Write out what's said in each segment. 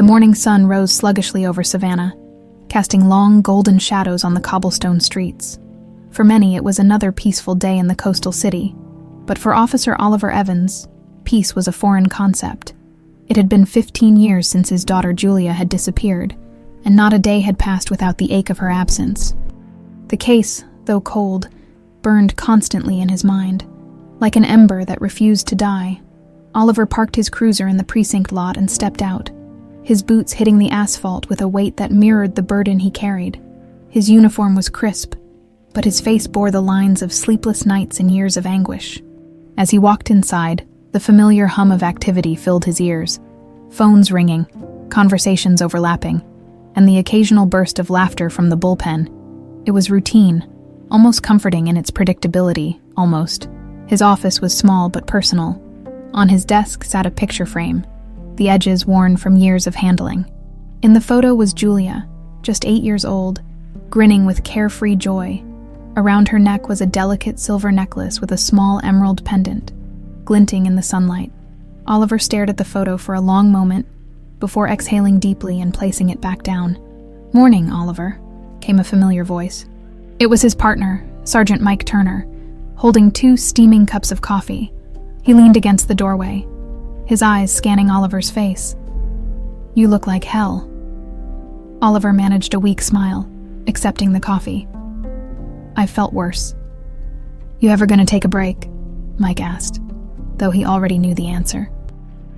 morning sun rose sluggishly over Savannah, casting long golden shadows on the cobblestone streets. For many, it was another peaceful day in the coastal city, but for Officer Oliver Evans, peace was a foreign concept. It had been 15 years since his daughter Julia had disappeared, and not a day had passed without the ache of her absence. The case, though cold, burned constantly in his mind. Like an ember that refused to die, Oliver parked his cruiser in the precinct lot and stepped out, his boots hitting the asphalt with a weight that mirrored the burden he carried. His uniform was crisp, but his face bore the lines of sleepless nights and years of anguish. As he walked inside, the familiar hum of activity filled his ears. Phones ringing, conversations overlapping, and the occasional burst of laughter from the bullpen. It was routine, almost comforting in its predictability, almost. His office was small but personal. On his desk sat a picture frame, the edges worn from years of handling. In the photo was Julia, just 8 years old, grinning with carefree joy. Around her neck was a delicate silver necklace with a small emerald pendant, glinting in the sunlight. Oliver stared at the photo for a long moment, before exhaling deeply and placing it back down. "Morning, Oliver," came a familiar voice. It was his partner, Sergeant Mike Turner, holding 2 steaming cups of coffee. He leaned against the doorway, his eyes scanning Oliver's face. "You look like hell." Oliver managed a weak smile, accepting the coffee. "I felt worse." "You ever gonna take a break?" Mike asked, though he already knew the answer.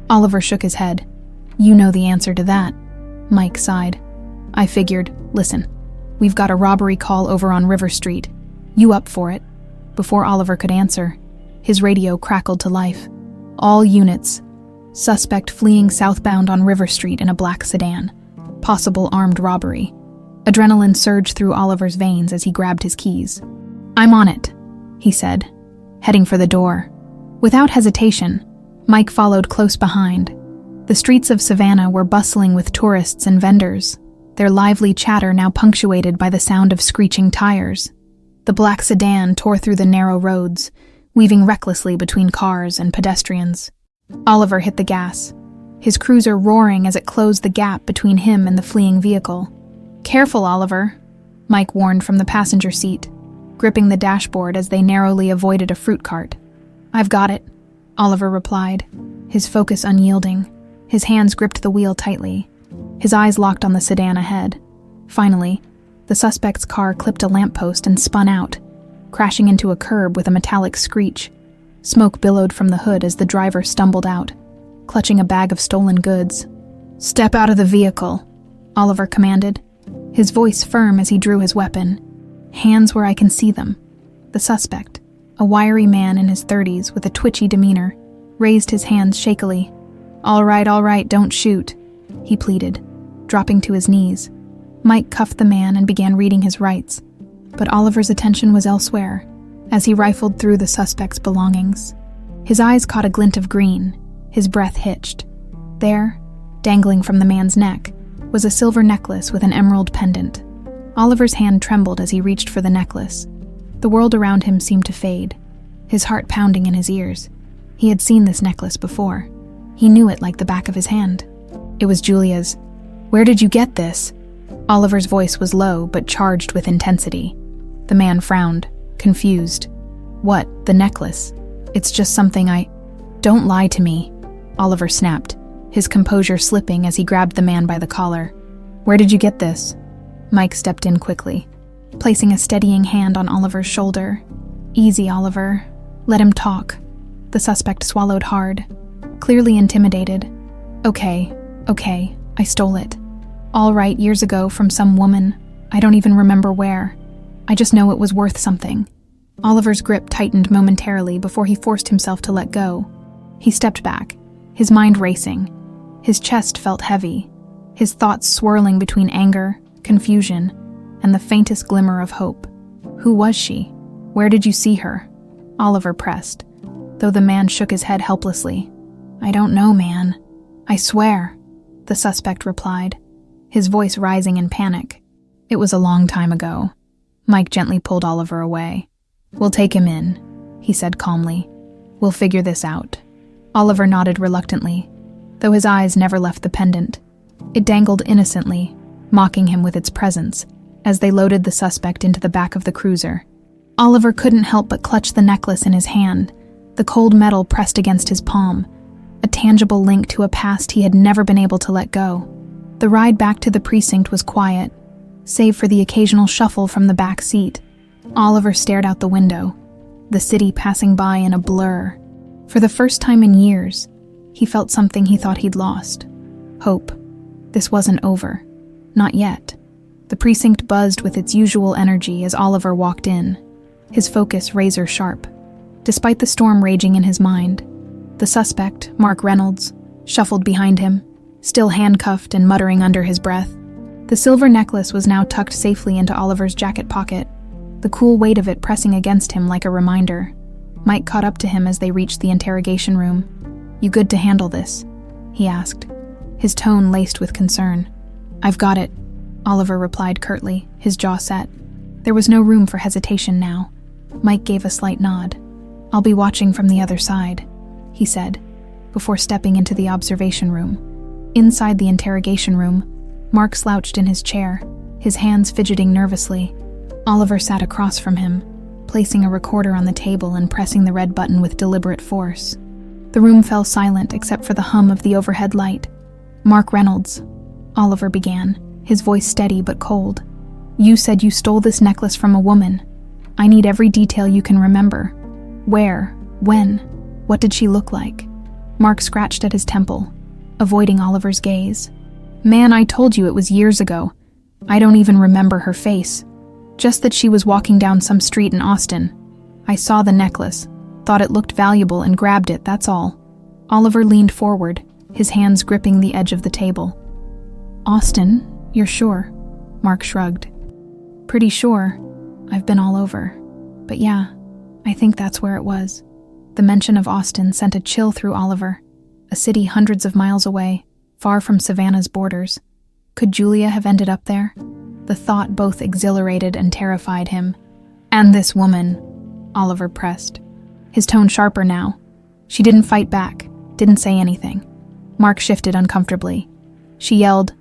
Oliver shook his head. "You know the answer to that." Mike sighed. "I figured, listen, we've got a robbery call over on River Street. You up for it?" Before Oliver could answer, his radio crackled to life. "All units. Suspect fleeing southbound on River Street in a black sedan. Possible armed robbery." Adrenaline surged through Oliver's veins as he grabbed his keys. "I'm on it," he said, heading for the door. Without hesitation, Mike followed close behind. The streets of Savannah were bustling with tourists and vendors, their lively chatter now punctuated by the sound of screeching tires. The black sedan tore through the narrow roads, weaving recklessly between cars and pedestrians. Oliver hit the gas, his cruiser roaring as it closed the gap between him and the fleeing vehicle. "Careful, Oliver," Mike warned from the passenger seat, gripping the dashboard as they narrowly avoided a fruit cart. "I've got it," Oliver replied, his focus unyielding. His hands gripped the wheel tightly, his eyes locked on the sedan ahead. Finally, the suspect's car clipped a lamppost and spun out, crashing into a curb with a metallic screech. Smoke billowed from the hood as the driver stumbled out, clutching a bag of stolen goods. "Step out of the vehicle," Oliver commanded, his voice firm as he drew his weapon. "Hands where I can see them." The suspect, a wiry man in his 30s with a twitchy demeanor, raised his hands shakily. All right, don't shoot," he pleaded, dropping to his knees. Mike cuffed the man and began reading his rights, but Oliver's attention was elsewhere as he rifled through the suspect's belongings. His eyes caught a glint of green, his breath hitched. There, dangling from the man's neck, was a silver necklace with an emerald pendant. Oliver's hand trembled as he reached for the necklace. The world around him seemed to fade, his heart pounding in his ears. He had seen this necklace before. He knew it like the back of his hand. It was Julia's. "Where did you get this?" Oliver's voice was low but charged with intensity. The man frowned, confused. "What, the necklace? It's just something I—" "Don't lie to me," Oliver snapped, his composure slipping as he grabbed the man by the collar. "Where did you get this?" Mike stepped in quickly, placing a steadying hand on Oliver's shoulder. "Easy, Oliver. Let him talk." The suspect swallowed hard, clearly intimidated. Okay, I stole it. All right, years ago from some woman. I don't even remember where. I just know it was worth something." Oliver's grip tightened momentarily before he forced himself to let go. He stepped back, his mind racing. His chest felt heavy, his thoughts swirling between anger, confusion, and the faintest glimmer of hope. Who was she? Where did you see her? Oliver pressed, though the man shook his head helplessly. "I don't know, man. I swear," the suspect replied, his voice rising in panic. "It was a long time ago." Mike gently pulled Oliver away. "We'll take him in," he said calmly. "We'll figure this out." Oliver nodded reluctantly, though his eyes never left the pendant. It dangled innocently, mocking him with its presence, as they loaded the suspect into the back of the cruiser. Oliver couldn't help but clutch the necklace in his hand, the cold metal pressed against his palm, a tangible link to a past he had never been able to let go. The ride back to the precinct was quiet, save for the occasional shuffle from the back seat. Oliver stared out the window, the city passing by in a blur. For the first time in years, he felt something he thought he'd lost. Hope. This wasn't over. Not yet. The precinct buzzed with its usual energy as Oliver walked in, his focus razor sharp. Despite the storm raging in his mind, the suspect, Mark Reynolds, shuffled behind him, still handcuffed and muttering under his breath. The silver necklace was now tucked safely into Oliver's jacket pocket, the cool weight of it pressing against him like a reminder. Mike caught up to him as they reached the interrogation room. "You good to handle this?" he asked, his tone laced with concern. "I've got it," Oliver replied curtly, his jaw set. There was no room for hesitation now. Mike gave a slight nod. "I'll be watching from the other side," he said, before stepping into the observation room. Inside the interrogation room, Mark slouched in his chair, his hands fidgeting nervously. Oliver sat across from him, placing a recorder on the table and pressing the red button with deliberate force. The room fell silent except for the hum of the overhead light. "Mark Reynolds," Oliver began, his voice steady but cold. "You said you stole this necklace from a woman. I need every detail you can remember. Where? When? What did she look like?" Mark scratched at his temple, avoiding Oliver's gaze. "Man, I told you it was years ago. I don't even remember her face. Just that she was walking down some street in Austin. I saw the necklace, thought it looked valuable and grabbed it, that's all." Oliver leaned forward, his hands gripping the edge of the table. "Austin? You're sure?" Mark shrugged. "Pretty sure. I've been all over. But yeah, I think that's where it was." The mention of Austin sent a chill through Oliver, a city hundreds of miles away, far from Savannah's borders. Could Julia have ended up there? The thought both exhilarated and terrified him. "And this woman," Oliver pressed, his tone sharper now. "She didn't fight back, didn't say anything." Mark shifted uncomfortably. "She yelled,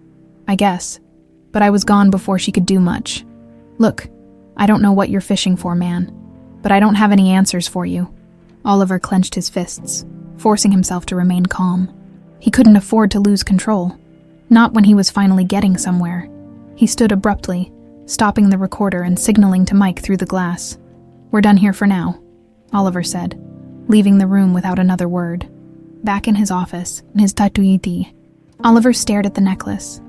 I guess, but I was gone before she could do much. Look, I don't know what you're fishing for, man, but I don't have any answers for you." Oliver clenched his fists, forcing himself to remain calm. He couldn't afford to lose control, not when he was finally getting somewhere. He stood abruptly, stopping the recorder and signaling to Mike through the glass. "We're done here for now," Oliver said, leaving the room without another word. Back in his office, in his tatuiti, Oliver stared at the necklace,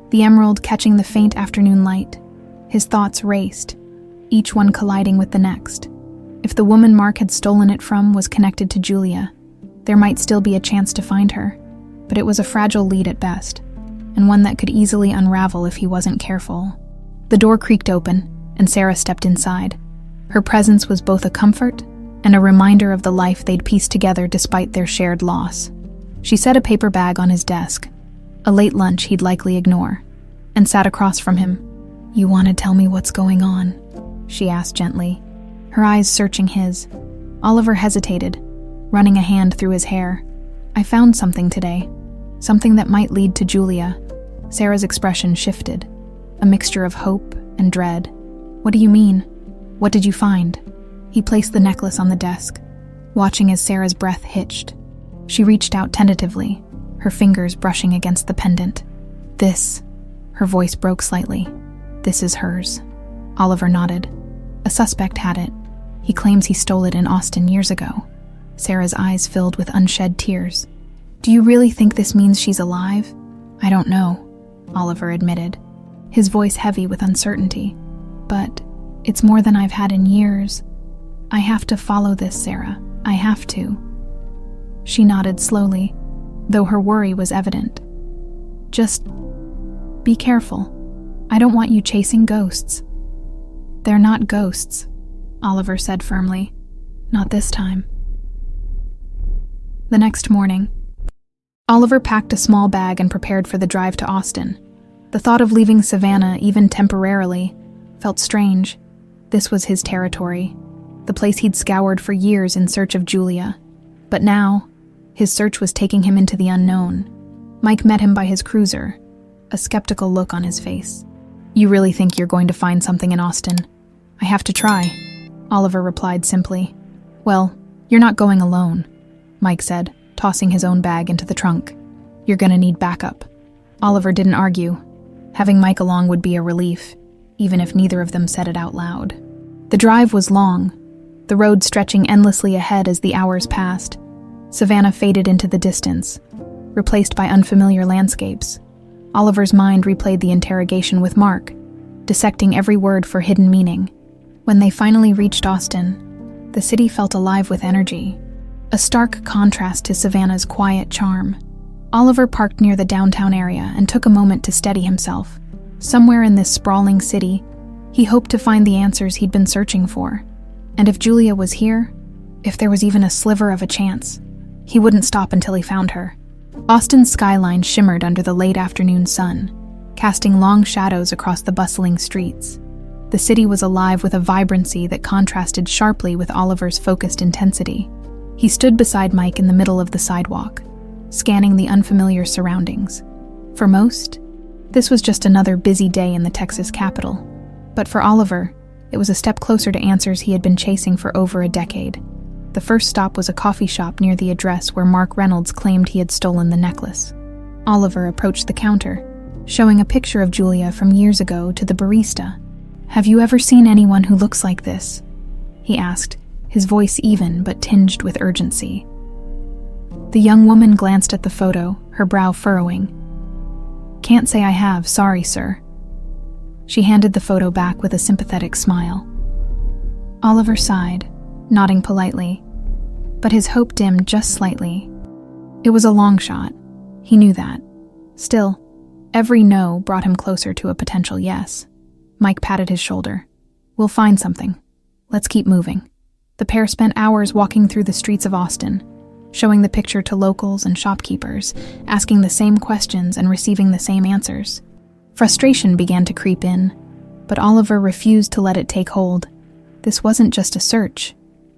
the emerald catching the faint afternoon light. His thoughts raced, each one colliding with the next. If the woman Mark had stolen it from was connected to Julia, there might still be a chance to find her, but it was a fragile lead at best, and one that could easily unravel if he wasn't careful. The door creaked open, and Sarah stepped inside. Her presence was both a comfort and a reminder of the life they'd pieced together despite their shared loss. She set a paper bag on his desk, a late lunch he'd likely ignore, and sat across from him. "You want to tell me what's going on?" she asked gently, her eyes searching his. Oliver hesitated, running a hand through his hair. "I found something today, something that might lead to Julia." Sarah's expression shifted, a mixture of hope and dread. "What do you mean? What did you find?" He placed the necklace on the desk, watching as Sarah's breath hitched. She reached out tentatively, her fingers brushing against the pendant. "This," her voice broke slightly. "This is hers." Oliver nodded. "A suspect had it. He claims he stole it in Austin years ago." Sarah's eyes filled with unshed tears. "Do you really think this means she's alive?" "I don't know," Oliver admitted, his voice heavy with uncertainty. "But it's more than I've had in years. I have to follow this, Sarah. I have to." She nodded slowly, though her worry was evident. "Just be careful. I don't want you chasing ghosts." "They're not ghosts," Oliver said firmly. "Not this time." The next morning, Oliver packed a small bag and prepared for the drive to Austin. The thought of leaving Savannah, even temporarily, felt strange. This was his territory, the place he'd scoured for years in search of Julia. But now, his search was taking him into the unknown. Mike met him by his cruiser, a skeptical look on his face. "You really think you're going to find something in Austin?" "I have to try," Oliver replied simply. "Well, you're not going alone," Mike said, tossing his own bag into the trunk. "You're gonna need backup." Oliver didn't argue. Having Mike along would be a relief, even if neither of them said it out loud. The drive was long, the road stretching endlessly ahead as the hours passed. Savannah faded into the distance, replaced by unfamiliar landscapes. Oliver's mind replayed the interrogation with Mark, dissecting every word for hidden meaning. When they finally reached Austin, the city felt alive with energy, a stark contrast to Savannah's quiet charm. Oliver parked near the downtown area and took a moment to steady himself. Somewhere in this sprawling city, he hoped to find the answers he'd been searching for. And if Julia was here, if there was even a sliver of a chance, he wouldn't stop until he found her. Austin's skyline shimmered under the late afternoon sun, casting long shadows across the bustling streets. The city was alive with a vibrancy that contrasted sharply with Oliver's focused intensity. He stood beside Mike in the middle of the sidewalk, scanning the unfamiliar surroundings. For most, this was just another busy day in the Texas capital. But for Oliver, it was a step closer to answers he had been chasing for over a decade. The first stop was a coffee shop near the address where Mark Reynolds claimed he had stolen the necklace. Oliver approached the counter, showing a picture of Julia from years ago to the barista. "Have you ever seen anyone who looks like this?" he asked, his voice even but tinged with urgency. The young woman glanced at the photo, her brow furrowing. "Can't say I have, sorry, sir." She handed the photo back with a sympathetic smile. Oliver sighed, nodding politely, but his hope dimmed just slightly. It was a long shot. He knew that. Still, every no brought him closer to a potential yes. Mike patted his shoulder. "We'll find something. Let's keep moving." The pair spent hours walking through the streets of Austin, showing the picture to locals and shopkeepers, asking the same questions and receiving the same answers. Frustration began to creep in, but Oliver refused to let it take hold. This wasn't just a search,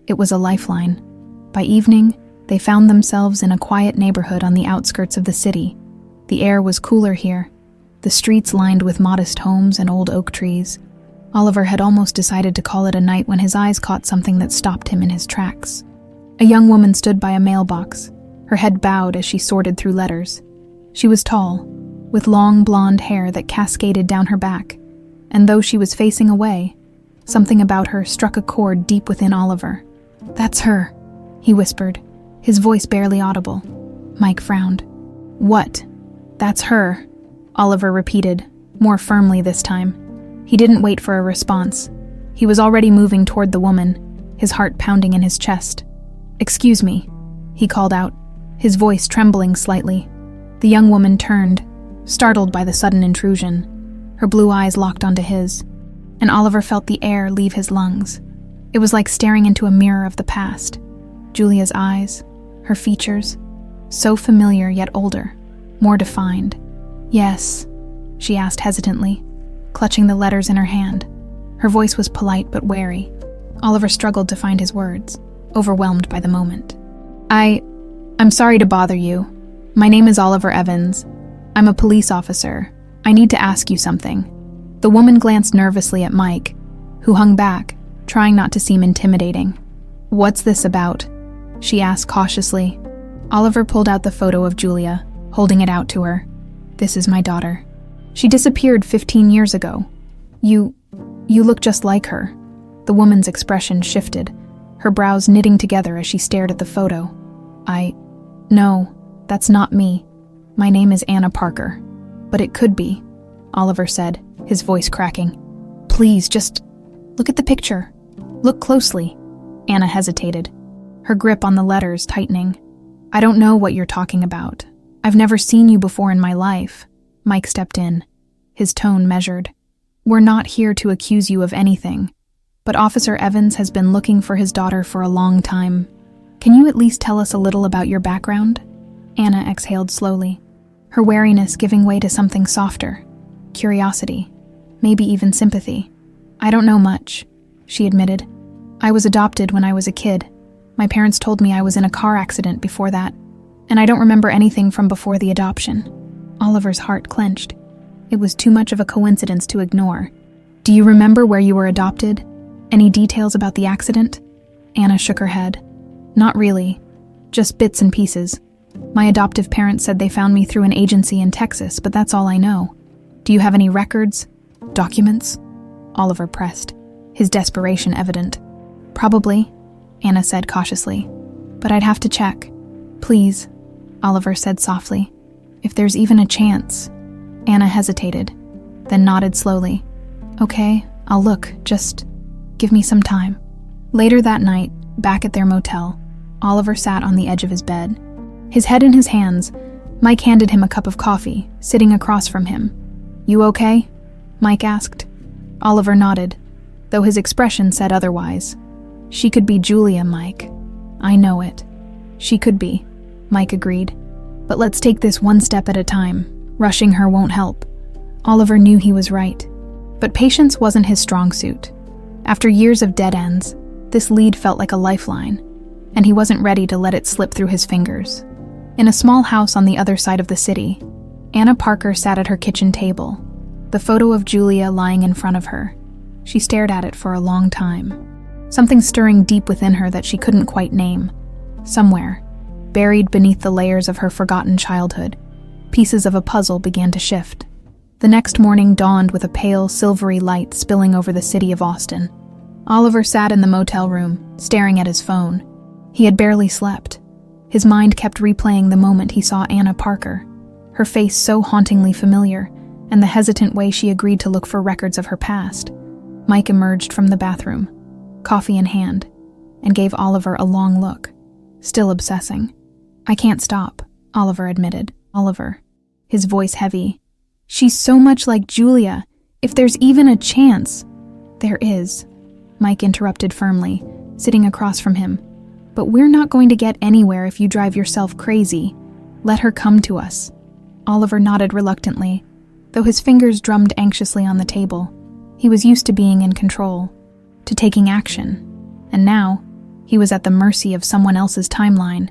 it was a lifeline. By evening, they found themselves in a quiet neighborhood on the outskirts of the city. The air was cooler here, the streets lined with modest homes and old oak trees. Oliver had almost decided to call it a night when his eyes caught something that stopped him in his tracks. A young woman stood by a mailbox, her head bowed as she sorted through letters. She was tall, with long blonde hair that cascaded down her back, and though she was facing away, something about her struck a chord deep within Oliver. "That's her," he whispered, his voice barely audible. Mike frowned. "What? That's her," Oliver repeated, more firmly this time. He didn't wait for a response. He was already moving toward the woman, his heart pounding in his chest. "Excuse me," he called out, his voice trembling slightly. The young woman turned, startled by the sudden intrusion. Her blue eyes locked onto his, and Oliver felt the air leave his lungs. It was like staring into a mirror of the past. Julia's eyes, her features, so familiar yet older, more defined. "Yes," she asked hesitantly, clutching the letters in her hand. Her voice was polite but wary. Oliver struggled to find his words, overwhelmed by the moment. I'm sorry to bother you. My name is Oliver Evans. I'm a police officer. I need to ask you something." The woman glanced nervously at Mike, who hung back, trying not to seem intimidating. "What's this about?" she asked cautiously. Oliver pulled out the photo of Julia, holding it out to her. "This is my daughter. She disappeared 15 years ago. You look just like her." The woman's expression shifted, her brows knitting together as she stared at the photo. No, that's not me. My name is Anna Parker. But it could be," Oliver said, his voice cracking. "Please, just look at the picture. Look closely." Anna hesitated, her grip on the letters tightening. "I don't know what you're talking about. I've never seen you before in my life." Mike stepped in, his tone measured. "We're not here to accuse you of anything, but Officer Evans has been looking for his daughter for a long time. Can you at least tell us a little about your background?" Anna exhaled slowly, her wariness giving way to something softer, curiosity, maybe even sympathy. "I don't know much," she admitted. "I was adopted when I was a kid. My parents told me I was in a car accident before that, and I don't remember anything from before the adoption." Oliver's heart clenched. It was too much of a coincidence to ignore. "Do you remember where you were adopted? Any details about the accident?" Anna shook her head. "Not really. Just bits and pieces. My adoptive parents said they found me through an agency in Texas, but that's all I know. Do you have any records? Documents?" Oliver pressed, his desperation evident. "Probably," Anna said cautiously. "But I'd have to check." "Please," Oliver said softly. "If there's even a chance." Anna hesitated, then nodded slowly. "Okay, I'll look. Just give me some time." Later that night, back at their motel, Oliver sat on the edge of his bed. His head in his hands, Mike handed him a cup of coffee, sitting across from him. "You okay?" Mike asked. Oliver nodded, though his expression said otherwise. "She could be Julia, Mike. I know it. She could be," Mike agreed. "But let's take this one step at a time. Rushing her won't help." Oliver knew he was right. But patience wasn't his strong suit. After years of dead ends, this lead felt like a lifeline, and he wasn't ready to let it slip through his fingers. In a small house on the other side of the city, Anna Parker sat at her kitchen table, the photo of Julia lying in front of her. She stared at it for a long time, something stirring deep within her that she couldn't quite name. Somewhere, buried beneath the layers of her forgotten childhood, pieces of a puzzle began to shift. The next morning dawned with a pale, silvery light spilling over the city of Austin. Oliver sat in the motel room, staring at his phone. He had barely slept. His mind kept replaying the moment he saw Anna Parker, her face so hauntingly familiar, and the hesitant way she agreed to look for records of her past. Mike emerged from the bathroom, coffee in hand, and gave Oliver a long look, still obsessing. "I can't stop," Oliver admitted. "Oliver," his voice heavy. "She's so much like Julia. If there's even a chance." "There is," Mike interrupted firmly, sitting across from him. "But we're not going to get anywhere if you drive yourself crazy. Let her come to us." Oliver nodded reluctantly, though his fingers drummed anxiously on the table. He was used to being in control, to taking action, and now he was at the mercy of someone else's timeline.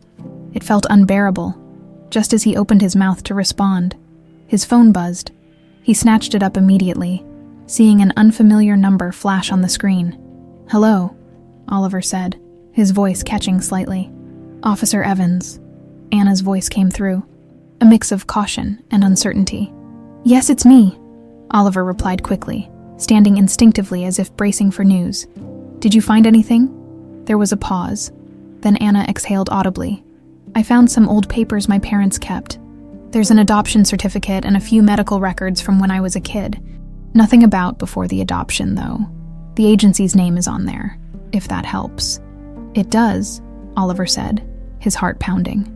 It felt unbearable. Just as he opened his mouth to respond, his phone buzzed. He snatched it up immediately, seeing an unfamiliar number flash on the screen. "Hello," Oliver said, his voice catching slightly. "Officer Evans." Anna's voice came through, a mix of caution and uncertainty. "Yes, it's me," Oliver replied quickly, standing instinctively as if bracing for news. "Did you find anything?" There was a pause. Then Anna exhaled audibly. "I found some old papers my parents kept. There's an adoption certificate and a few medical records from when I was a kid. Nothing about before the adoption, though. The agency's name is on there, if that helps." "It does," Oliver said, his heart pounding.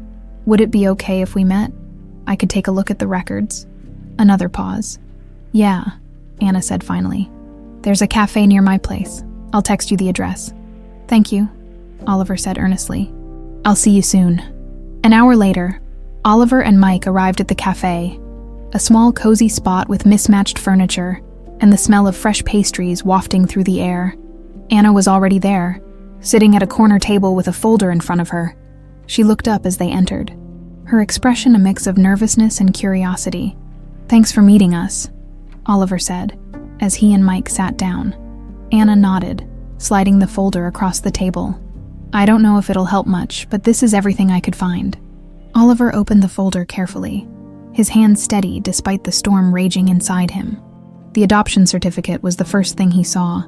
"Would it be okay if we met? I could take a look at the records." Another pause. "Yeah," Anna said finally. "There's a cafe near my place. I'll text you the address." "Thank you," Oliver said earnestly. "I'll see you soon." An hour later, Oliver and Mike arrived at the cafe, a small cozy spot with mismatched furniture and the smell of fresh pastries wafting through the air. Anna was already there, sitting at a corner table with a folder in front of her. She looked up as they entered, her expression a mix of nervousness and curiosity. "Thanks for meeting us," Oliver said, as he and Mike sat down. Anna nodded, sliding the folder across the table. "I don't know if it'll help much, but this is everything I could find." Oliver opened the folder carefully, his hand steady despite the storm raging inside him. The adoption certificate was the first thing he saw,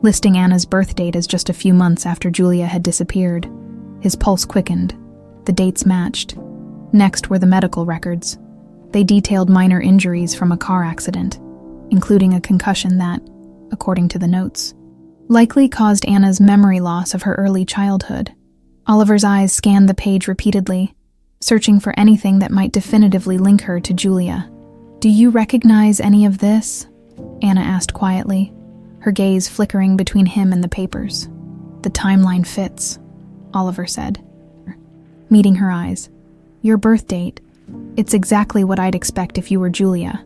listing Anna's birth date as just a few months after Julia had disappeared. His pulse quickened. The dates matched. Next were the medical records. They detailed minor injuries from a car accident, including a concussion that, according to the notes, likely caused Anna's memory loss of her early childhood. Oliver's eyes scanned the page repeatedly, searching for anything that might definitively link her to Julia. "Do you recognize any of this?" Anna asked quietly, her gaze flickering between him and the papers. "The timeline fits," Oliver said, meeting her eyes. "Your birth date. It's exactly what I'd expect if you were Julia."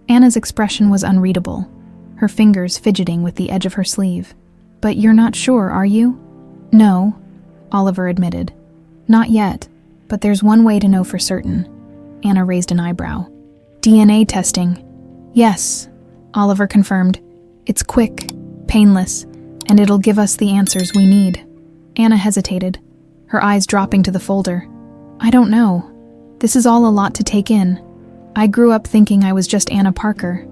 Anna's expression was unreadable, her fingers fidgeting with the edge of her sleeve. "But you're not sure, are you?" "No," Oliver admitted. "Not yet, but there's one way to know for certain." Anna raised an eyebrow. "DNA testing." Yes, Oliver confirmed. It's quick, painless, and it'll give us the answers we need. Anna hesitated, her eyes dropping to the folder. I don't know. This is all a lot to take in. I grew up thinking I was just Anna Parker.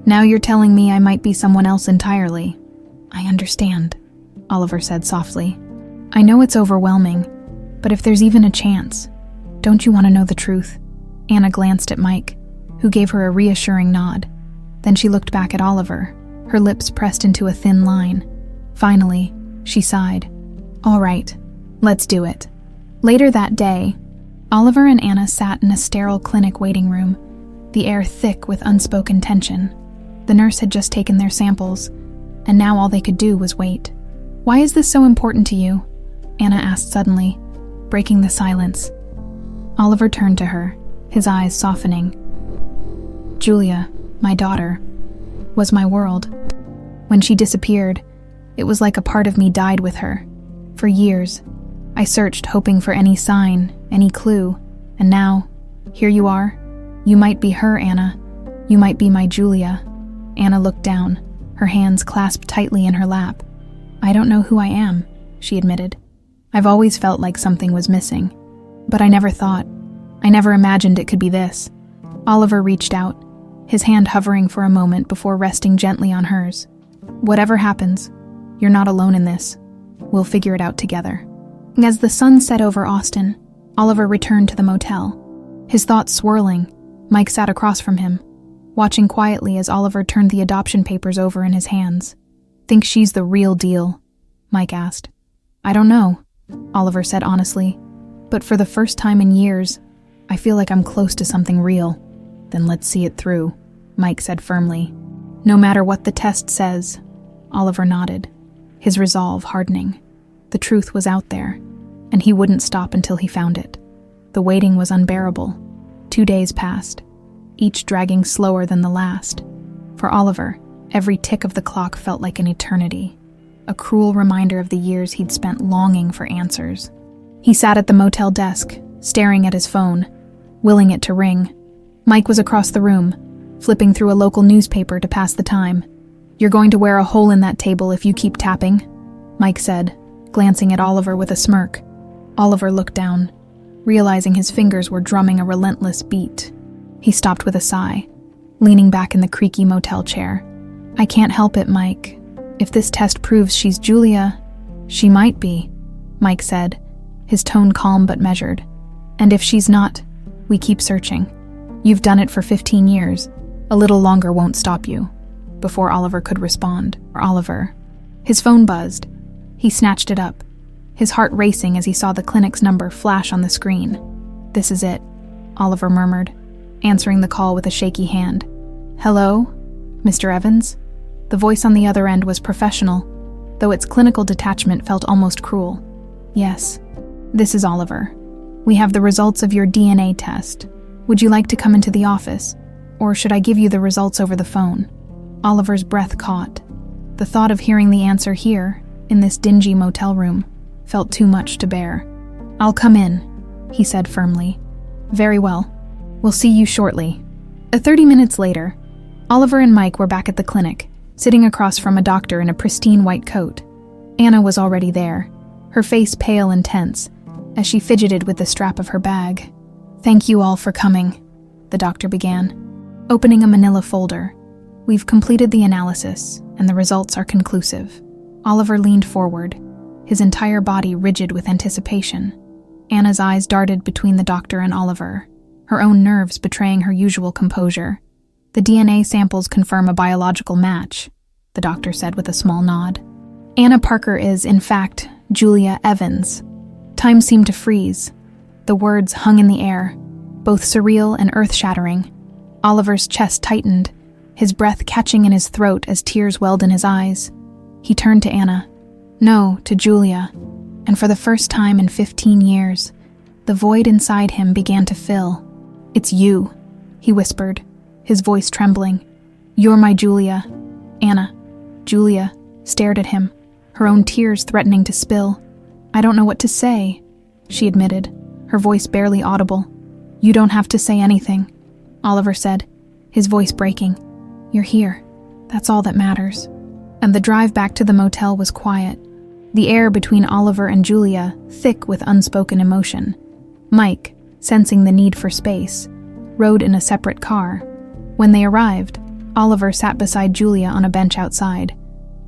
Now you're telling me I might be someone else entirely. I understand, Oliver said softly. I know it's overwhelming, but if there's even a chance, don't you want to know the truth? Anna glanced at Mike, who gave her a reassuring nod. Then she looked back at Oliver, her lips pressed into a thin line. Finally, she sighed. All right, let's do it. Later that day, Oliver and Anna sat in a sterile clinic waiting room, the air thick with unspoken tension. The nurse had just taken their samples, and now all they could do was wait. Why is this so important to you? Anna asked suddenly, breaking the silence. Oliver turned to her, his eyes softening. Julia, my daughter, was my world. When she disappeared, it was like a part of me died with her. For years, I searched hoping for any sign, any clue, and now, here you are. You might be her, Anna. You might be my Julia. Anna looked down, her hands clasped tightly in her lap. I don't know who I am, she admitted. I've always felt like something was missing. But I never imagined it could be this. Oliver reached out, his hand hovering for a moment before resting gently on hers. Whatever happens, you're not alone in this. We'll figure it out together. As the sun set over Austin, Oliver returned to the motel. His thoughts swirling, Mike sat across from him, watching quietly as Oliver turned the adoption papers over in his hands. Think she's the real deal? Mike asked. I don't know, Oliver said honestly, but for the first time in years, I feel like I'm close to something real. Then let's see it through, Mike said firmly. No matter what the test says, Oliver nodded, his resolve hardening. The truth was out there, and he wouldn't stop until he found it. The waiting was unbearable. 2 days passed, each dragging slower than the last. For Oliver, every tick of the clock felt like an eternity, a cruel reminder of the years he'd spent longing for answers. He sat at the motel desk, staring at his phone, willing it to ring. Mike was across the room, flipping through a local newspaper to pass the time. You're going to wear a hole in that table if you keep tapping, Mike said, glancing at Oliver with a smirk. Oliver looked down, realizing his fingers were drumming a relentless beat. He stopped with a sigh, leaning back in the creaky motel chair. I can't help it, Mike. If this test proves she's Julia, she might be, Mike said, his tone calm but measured. And if she's not, we keep searching. You've done it for 15 years. A little longer won't stop you. Before Oliver could respond, his phone buzzed. He snatched it up, his heart racing as he saw the clinic's number flash on the screen. This is it, Oliver murmured, answering the call with a shaky hand. Hello, Mr. Evans? The voice on the other end was professional, though its clinical detachment felt almost cruel. Yes, this is Oliver. We have the results of your DNA test. Would you like to come into the office, or should I give you the results over the phone? Oliver's breath caught. The thought of hearing the answer here, in this dingy motel room, felt too much to bear. I'll come in, he said firmly. Very well. We'll see you shortly. 30 minutes later, Oliver and Mike were back at the clinic, sitting across from a doctor in a pristine white coat. Anna was already there, her face pale and tense, as she fidgeted with the strap of her bag. Thank you all for coming, the doctor began, opening a manila folder. We've completed the analysis, and the results are conclusive. Oliver leaned forward, his entire body rigid with anticipation. Anna's eyes darted between the doctor and Oliver, her own nerves betraying her usual composure. The DNA samples confirm a biological match, the doctor said with a small nod. Anna Parker is, in fact, Julia Evans. Time seemed to freeze. The words hung in the air, both surreal and earth-shattering. Oliver's chest tightened, his breath catching in his throat as tears welled in his eyes. He turned to Anna. No, to Julia. And for the first time in 15 years, the void inside him began to fill. It's you, he whispered, his voice trembling. You're my Julia. Anna, Julia, stared at him, her own tears threatening to spill. I don't know what to say, she admitted, her voice barely audible. You don't have to say anything, Oliver said, his voice breaking. You're here. That's all that matters. And the drive back to the motel was quiet, the air between Oliver and Julia thick with unspoken emotion. Mike, sensing the need for space, rode in a separate car. When they arrived, Oliver sat beside Julia on a bench outside,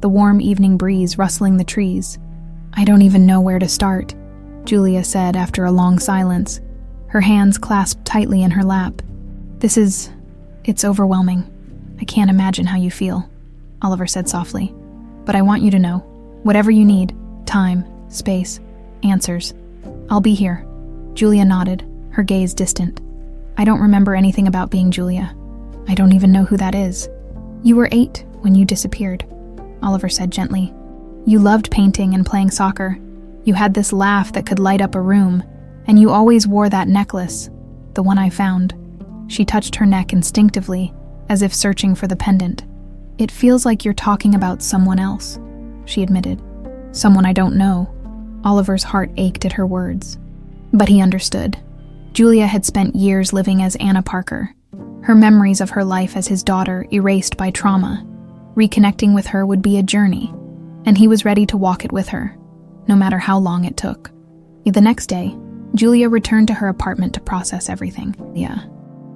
the warm evening breeze rustling the trees. "I don't even know where to start," Julia said after a long silence, her hands clasped tightly in her lap. It's overwhelming. I can't imagine how you feel," Oliver said softly. "But I want you to know, whatever you need, time, space, answers, I'll be here." Julia nodded, her gaze distant. "I don't remember anything about being Julia. I don't even know who that is." "You were 8 when you disappeared," Oliver said gently. "You loved painting and playing soccer. You had this laugh that could light up a room, and you always wore that necklace, the one I found." She touched her neck instinctively, as if searching for the pendant. "It feels like you're talking about someone else," she admitted. "Someone I don't know." Oliver's heart ached at her words. But he understood. Julia had spent years living as Anna Parker, her memories of her life as his daughter erased by trauma. Reconnecting with her would be a journey, and he was ready to walk it with her, no matter how long it took. The next day, Julia returned to her apartment to process everything.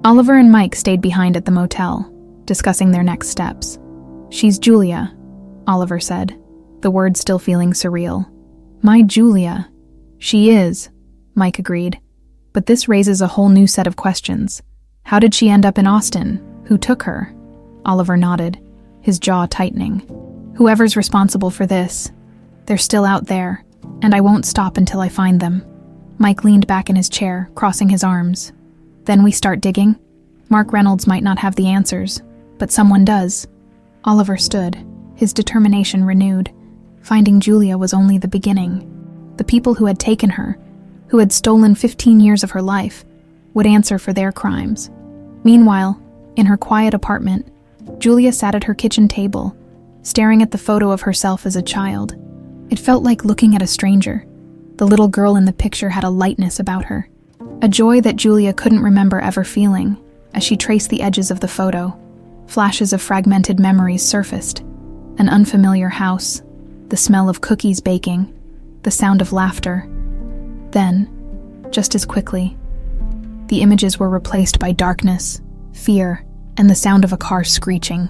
Oliver and Mike stayed behind at the motel, discussing their next steps. "She's Julia," Oliver said, the words still feeling surreal. "My Julia." "She is," Mike agreed. "But this raises a whole new set of questions. How did she end up in Austin? Who took her?" Oliver nodded, his jaw tightening. "Whoever's responsible for this, they're still out there, and I won't stop until I find them." Mike leaned back in his chair, crossing his arms. "Then we start digging? Mark Reynolds might not have the answers, but someone does." Oliver stood, his determination renewed. Finding Julia was only the beginning. The people who had taken her, who had stolen 15 years of her life, would answer for their crimes. Meanwhile, in her quiet apartment, Julia sat at her kitchen table, staring at the photo of herself as a child. It felt like looking at a stranger. The little girl in the picture had a lightness about her, a joy that Julia couldn't remember ever feeling. As she traced the edges of the photo, flashes of fragmented memories surfaced. An unfamiliar house, the smell of cookies baking, the sound of laughter. Then, just as quickly, the images were replaced by darkness, fear, and the sound of a car screeching.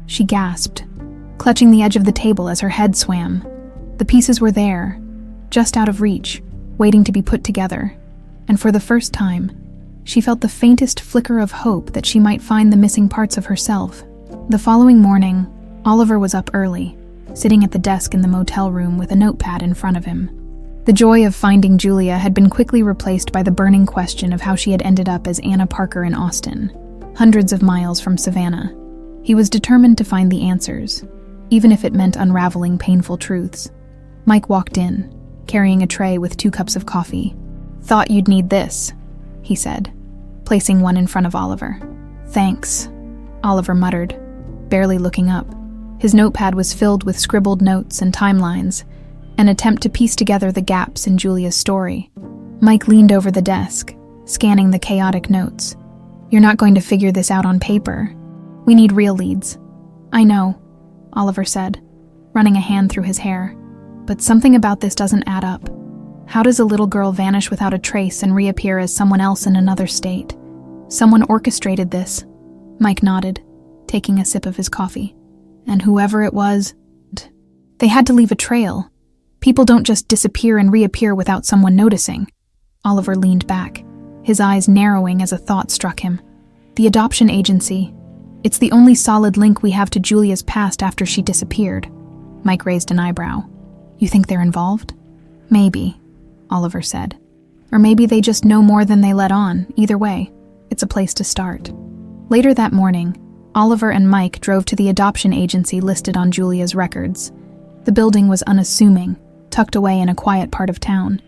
She gasped, clutching the edge of the table as her head swam. The pieces were there, just out of reach, waiting to be put together. And for the first time, she felt the faintest flicker of hope that she might find the missing parts of herself. The following morning, Oliver was up early, sitting at the desk in the motel room with a notepad in front of him. The joy of finding Julia had been quickly replaced by the burning question of how she had ended up as Anna Parker in Austin, hundreds of miles from Savannah. He was determined to find the answers, even if it meant unraveling painful truths. Mike walked in, carrying a tray with 2 cups of coffee. "Thought you'd need this," he said, placing one in front of Oliver. "Thanks," Oliver muttered, barely looking up. His notepad was filled with scribbled notes and timelines, an attempt to piece together the gaps in Julia's story. Mike leaned over the desk, scanning the chaotic notes. "You're not going to figure this out on paper. We need real leads." "I know," Oliver said, running a hand through his hair. "But something about this doesn't add up. How does a little girl vanish without a trace and reappear as someone else in another state? Someone orchestrated this." Mike nodded, taking a sip of his coffee. "And whoever it was, they had to leave a trail. People don't just disappear and reappear without someone noticing." Oliver leaned back, his eyes narrowing as a thought struck him. "The adoption agency. It's the only solid link we have to Julia's past after she disappeared." Mike raised an eyebrow. "You think they're involved?" "Maybe," Oliver said. "Or maybe they just know more than they let on. Either way, it's a place to start." Later that morning, Oliver and Mike drove to the adoption agency listed on Julia's records. The building was unassuming, tucked away in a quiet part of town.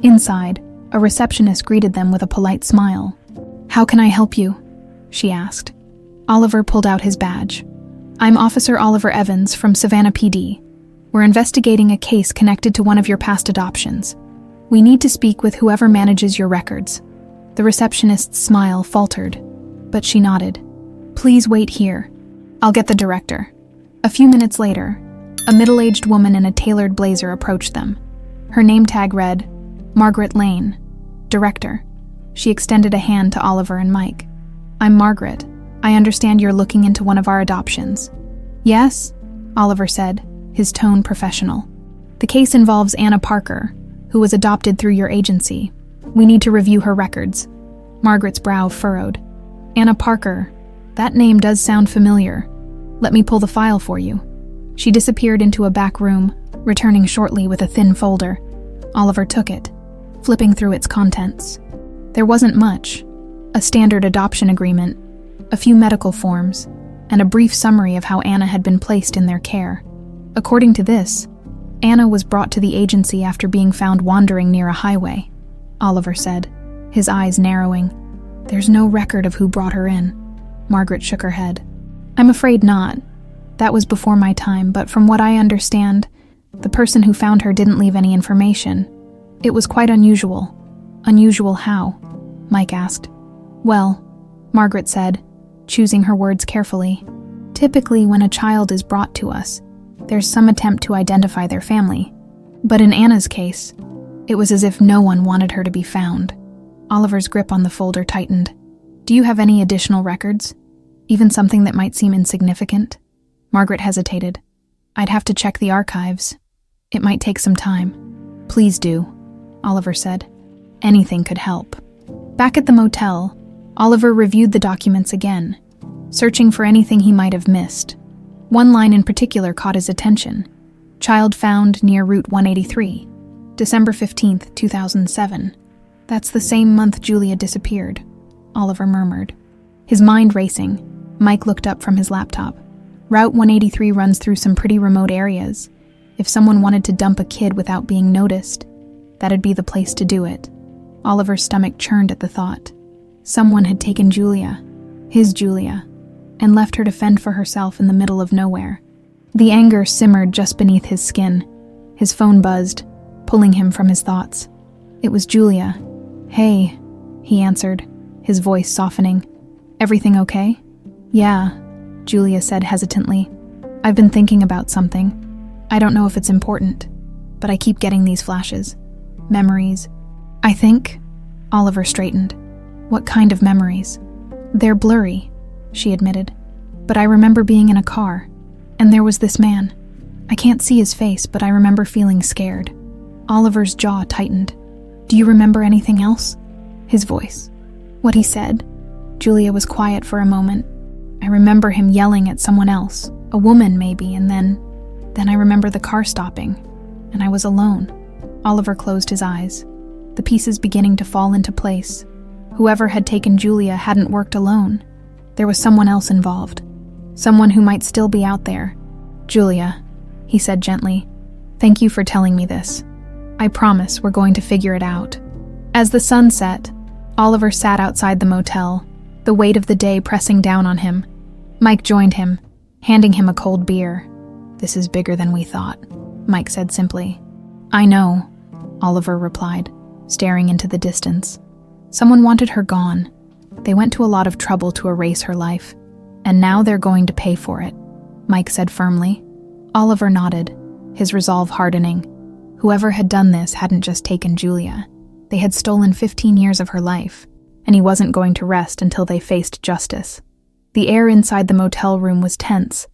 Inside, a receptionist greeted them with a polite smile. "How can I help you?" she asked. Oliver pulled out his badge. "I'm Officer Oliver Evans from Savannah PD. We're investigating a case connected to one of your past adoptions. We need to speak with whoever manages your records." The receptionist's smile faltered, but she nodded. "Please wait here," I'll get the director." A few minutes later, a middle-aged woman in a tailored blazer approached them. Her name tag read, "Margaret Lane, Director." She extended a hand to Oliver and Mike. "I'm Margaret. I understand you're looking into one of our adoptions." "Yes," Oliver said, his tone professional. "The case involves Anna Parker, who was adopted through your agency. We need to review her records." Margaret's brow furrowed. "Anna Parker, that name does sound familiar. Let me pull the file for you." She disappeared into a back room, returning shortly with a thin folder. Oliver took it, flipping through its contents. There wasn't much. A standard adoption agreement, a few medical forms, and a brief summary of how Anna had been placed in their care. According to this, Anna was brought to the agency after being found wandering near a highway, Oliver said, his eyes narrowing. "There's no record of who brought her in." Margaret shook her head. "I'm afraid not. That was before my time, but from what I understand, the person who found her didn't leave any information. It was quite unusual." "Unusual how?" Mike asked. "Well," Margaret said, choosing her words carefully, "typically when a child is brought to us, there's some attempt to identify their family. But in Anna's case, it was as if no one wanted her to be found." Oliver's grip on the folder tightened. "Do you have any additional records? Even something that might seem insignificant?" Margaret hesitated. "I'd have to check the archives. It might take some time." "Please do," Oliver said. "Anything could help." Back at the motel, Oliver reviewed the documents again, searching for anything he might have missed. One line in particular caught his attention. "Child found near Route 183, December 15th, 2007. "That's the same month Julia disappeared," Oliver murmured. His mind racing, Mike looked up from his laptop. "Route 183 runs through some pretty remote areas. If someone wanted to dump a kid without being noticed, that'd be the place to do it." Oliver's stomach churned at the thought. Someone had taken Julia, his Julia, and left her to fend for herself in the middle of nowhere. The anger simmered just beneath his skin. His phone buzzed, pulling him from his thoughts. It was Julia. "Hey," he answered, his voice softening. "Everything okay?" "Yeah," Julia said hesitantly. "I've been thinking about something. I don't know if it's important, but I keep getting these flashes. Memories. I think..." Oliver straightened. "What kind of memories?" "They're blurry," she admitted. "But I remember being in a car, and there was this man. I can't see his face, but I remember feeling scared." Oliver's jaw tightened. "Do you remember anything else?" His voice. "What he said?" Julia was quiet for a moment. "I remember him yelling at someone else, a woman maybe, and then I remember the car stopping, and I was alone." Oliver closed his eyes, the pieces beginning to fall into place. Whoever had taken Julia hadn't worked alone. There was someone else involved. Someone who might still be out there. "Julia," he said gently, "thank you for telling me this. I promise we're going to figure it out." As the sun set, Oliver sat outside the motel, the weight of the day pressing down on him. Mike joined him, handing him a cold beer. "This is bigger than we thought," Mike said simply. "I know," Oliver replied, staring into the distance. "Someone wanted her gone. They went to a lot of trouble to erase her life, and now they're going to pay for it," Mike said firmly. Oliver nodded, his resolve hardening. Whoever had done this hadn't just taken Julia. They had stolen 15 years of her life, and he wasn't going to rest until they faced justice. The air inside the motel room was tense,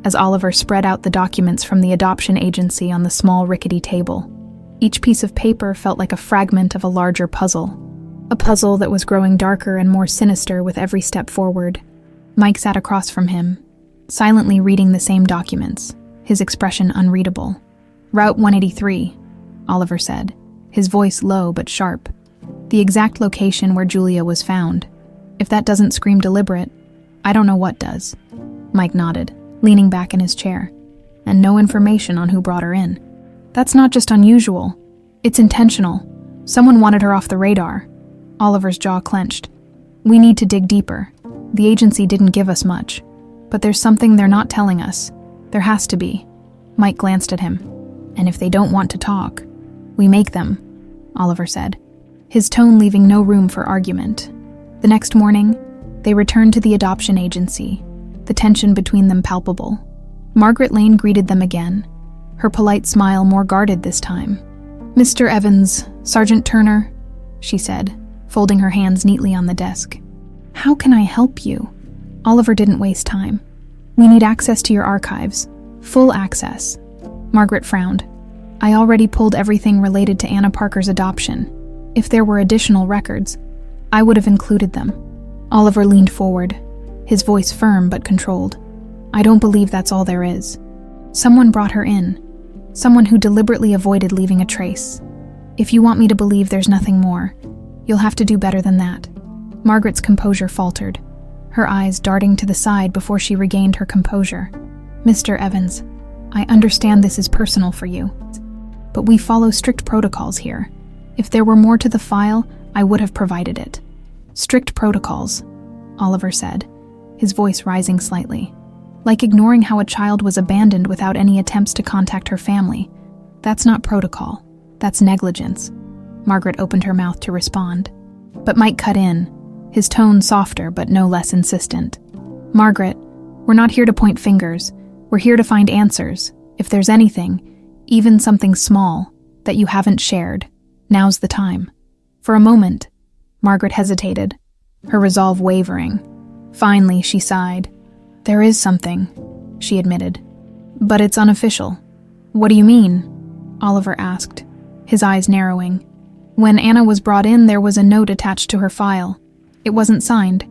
as Oliver spread out the documents from the adoption agency on the small rickety table. Each piece of paper felt like a fragment of a larger puzzle, a puzzle that was growing darker and more sinister with every step forward. Mike sat across from him, silently reading the same documents, his expression unreadable. "Route 183, Oliver said, his voice low but sharp. "The exact location where Julia was found. If that doesn't scream deliberate, I don't know what does." Mike nodded, leaning back in his chair. "And no information on who brought her in." "That's not just unusual. It's intentional. Someone wanted her off the radar." Oliver's jaw clenched. "We need to dig deeper. The agency didn't give us much. But there's something they're not telling us. There has to be." Mike glanced at him. "And if they don't want to talk, we make them," Oliver said, his tone leaving no room for argument. The next morning, they returned to the adoption agency, the tension between them palpable. Margaret Lane greeted them again, her polite smile more guarded this time. "Mr. Evans, Sergeant Turner," she said, folding her hands neatly on the desk. "How can I help you?" Oliver didn't waste time. "We need access to your archives. Full access." Margaret frowned. "I already pulled everything related to Anna Parker's adoption. If there were additional records, I would have included them." Oliver leaned forward, his voice firm but controlled. "I don't believe that's all there is. Someone brought her in. Someone who deliberately avoided leaving a trace. If you want me to believe there's nothing more, you'll have to do better than that." Margaret's composure faltered, her eyes darting to the side before she regained her composure. "Mr. Evans, I understand this is personal for you, but we follow strict protocols here. If there were more to the file, I would have provided it." "Strict protocols," Oliver said, his voice rising slightly. "Like ignoring how a child was abandoned without any attempts to contact her family. That's not protocol. That's negligence." Margaret opened her mouth to respond, but Mike cut in, his tone softer but no less insistent. "Margaret, we're not here to point fingers. We're here to find answers. If there's anything, even something small, that you haven't shared, now's the time." For a moment, Margaret hesitated, her resolve wavering. Finally, she sighed. "There is something," she admitted, "but it's unofficial." "What do you mean?" Oliver asked, his eyes narrowing. "When Anna was brought in, there was a note attached to her file. It wasn't signed,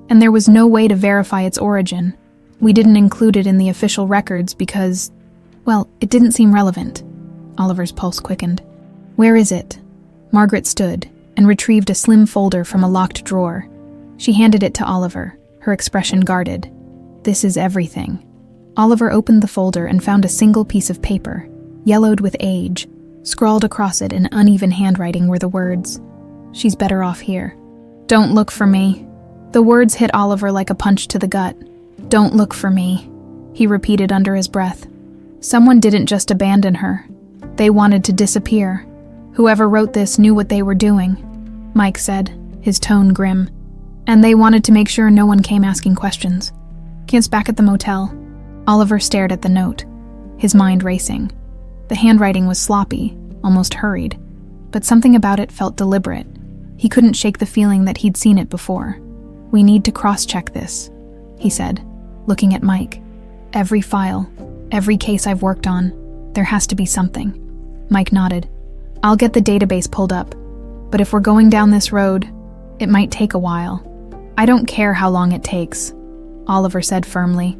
and there was no way to verify its origin. We didn't include it in the official records because, well, it didn't seem relevant." Oliver's pulse quickened. "Where is it?" Margaret stood and retrieved a slim folder from a locked drawer. She handed it to Oliver, her expression guarded. "This is everything." Oliver opened the folder and found a single piece of paper, yellowed with age. Scrawled across it in uneven handwriting were the words, "She's better off here." "Don't look for me." The words hit Oliver like a punch to the gut. "Don't look for me," he repeated under his breath. Someone didn't just abandon her. They wanted to disappear. Whoever wrote this knew what they were doing, Mike said, his tone grim. And they wanted to make sure no one came asking questions. "Camp's back at the motel." Oliver stared at the note, his mind racing. The handwriting was sloppy, almost hurried, but something about it felt deliberate. He couldn't shake the feeling that he'd seen it before. "We need to cross-check this," he said, looking at Mike. "Every file, every case I've worked on, there has to be something." Mike nodded. "I'll get the database pulled up, but if we're going down this road, it might take a while." "I don't care how long it takes," Oliver said firmly.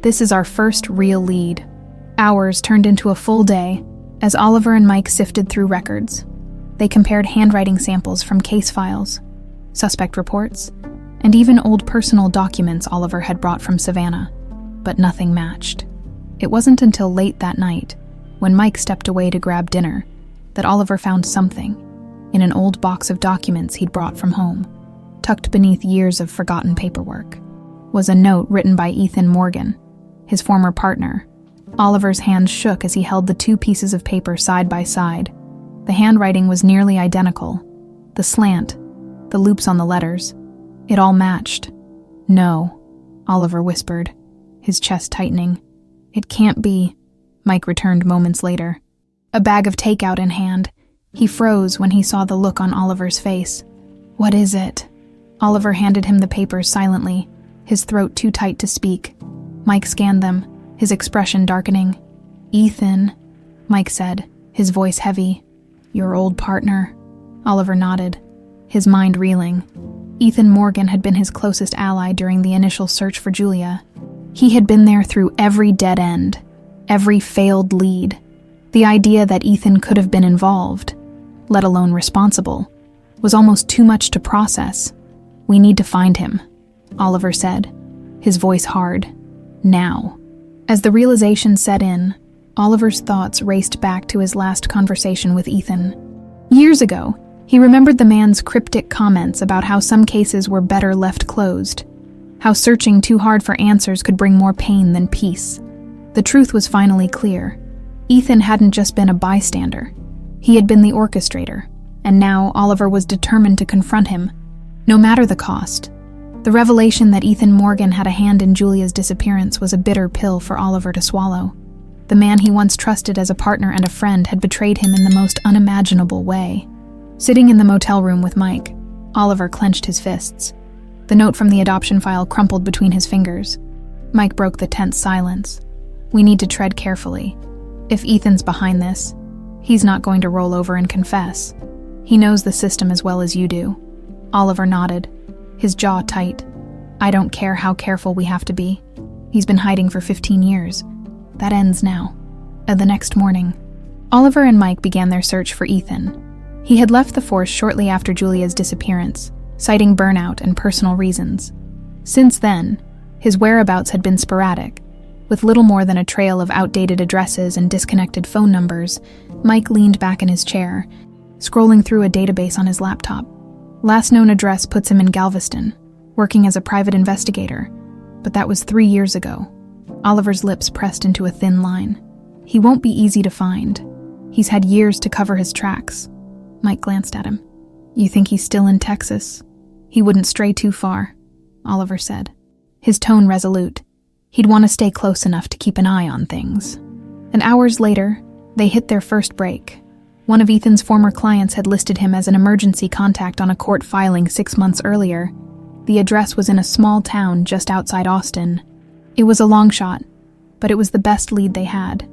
"This is our first real lead." Hours turned into a full day as Oliver and Mike sifted through records. They compared handwriting samples from case files, suspect reports, and even old personal documents Oliver had brought from Savannah, but nothing matched. It wasn't until late that night, when Mike stepped away to grab dinner, that Oliver found something in an old box of documents he'd brought from home. Tucked beneath years of forgotten paperwork was a note written by Ethan Morgan, his former partner. Oliver's hands shook as he held the two pieces of paper side by side. The handwriting was nearly identical. The slant, the loops on the letters, it all matched. "No," Oliver whispered, his chest tightening. "It can't be," Mike returned moments later. A bag of takeout in hand, he froze when he saw the look on Oliver's face. "What is it?" Oliver handed him the papers silently, his throat too tight to speak. Mike scanned them, his expression darkening. "Ethan," Mike said, his voice heavy. "Your old partner." Oliver nodded, his mind reeling. Ethan Morgan had been his closest ally during the initial search for Julia. He had been there through every dead end, every failed lead. The idea that Ethan could have been involved, let alone responsible, was almost too much to process. "We need to find him," Oliver said, his voice hard. "Now." As the realization set in, Oliver's thoughts raced back to his last conversation with Ethan. Years ago, he remembered the man's cryptic comments about how some cases were better left closed, how searching too hard for answers could bring more pain than peace. The truth was finally clear. Ethan hadn't just been a bystander. He had been the orchestrator, and now Oliver was determined to confront him, no matter the cost. The revelation that Ethan Morgan had a hand in Julia's disappearance was a bitter pill for Oliver to swallow. The man he once trusted as a partner and a friend had betrayed him in the most unimaginable way. Sitting in the motel room with Mike, Oliver clenched his fists. The note from the adoption file crumpled between his fingers. Mike broke the tense silence. "We need to tread carefully. If Ethan's behind this, he's not going to roll over and confess. He knows the system as well as you do." Oliver nodded, his jaw tight. "I don't care how careful we have to be. He's been hiding for 15 years. That ends now." The next morning, Oliver and Mike began their search for Ethan. He had left the force shortly after Julia's disappearance, citing burnout and personal reasons. Since then, his whereabouts had been sporadic. With little more than a trail of outdated addresses and disconnected phone numbers, Mike leaned back in his chair, scrolling through a database on his laptop. Last known address puts him in Galveston, working as a private investigator, but that was 3 years ago. Oliver's lips pressed into a thin line. He won't be easy to find. He's had years to cover his tracks. Mike glanced at him. "You think he's still in Texas? He wouldn't stray too far," Oliver said, his tone resolute. He'd want to stay close enough to keep an eye on things. And hours later, they hit their first break. One of Ethan's former clients had listed him as an emergency contact on a court filing 6 months earlier. The address was in a small town just outside Austin. It was a long shot, but it was the best lead they had.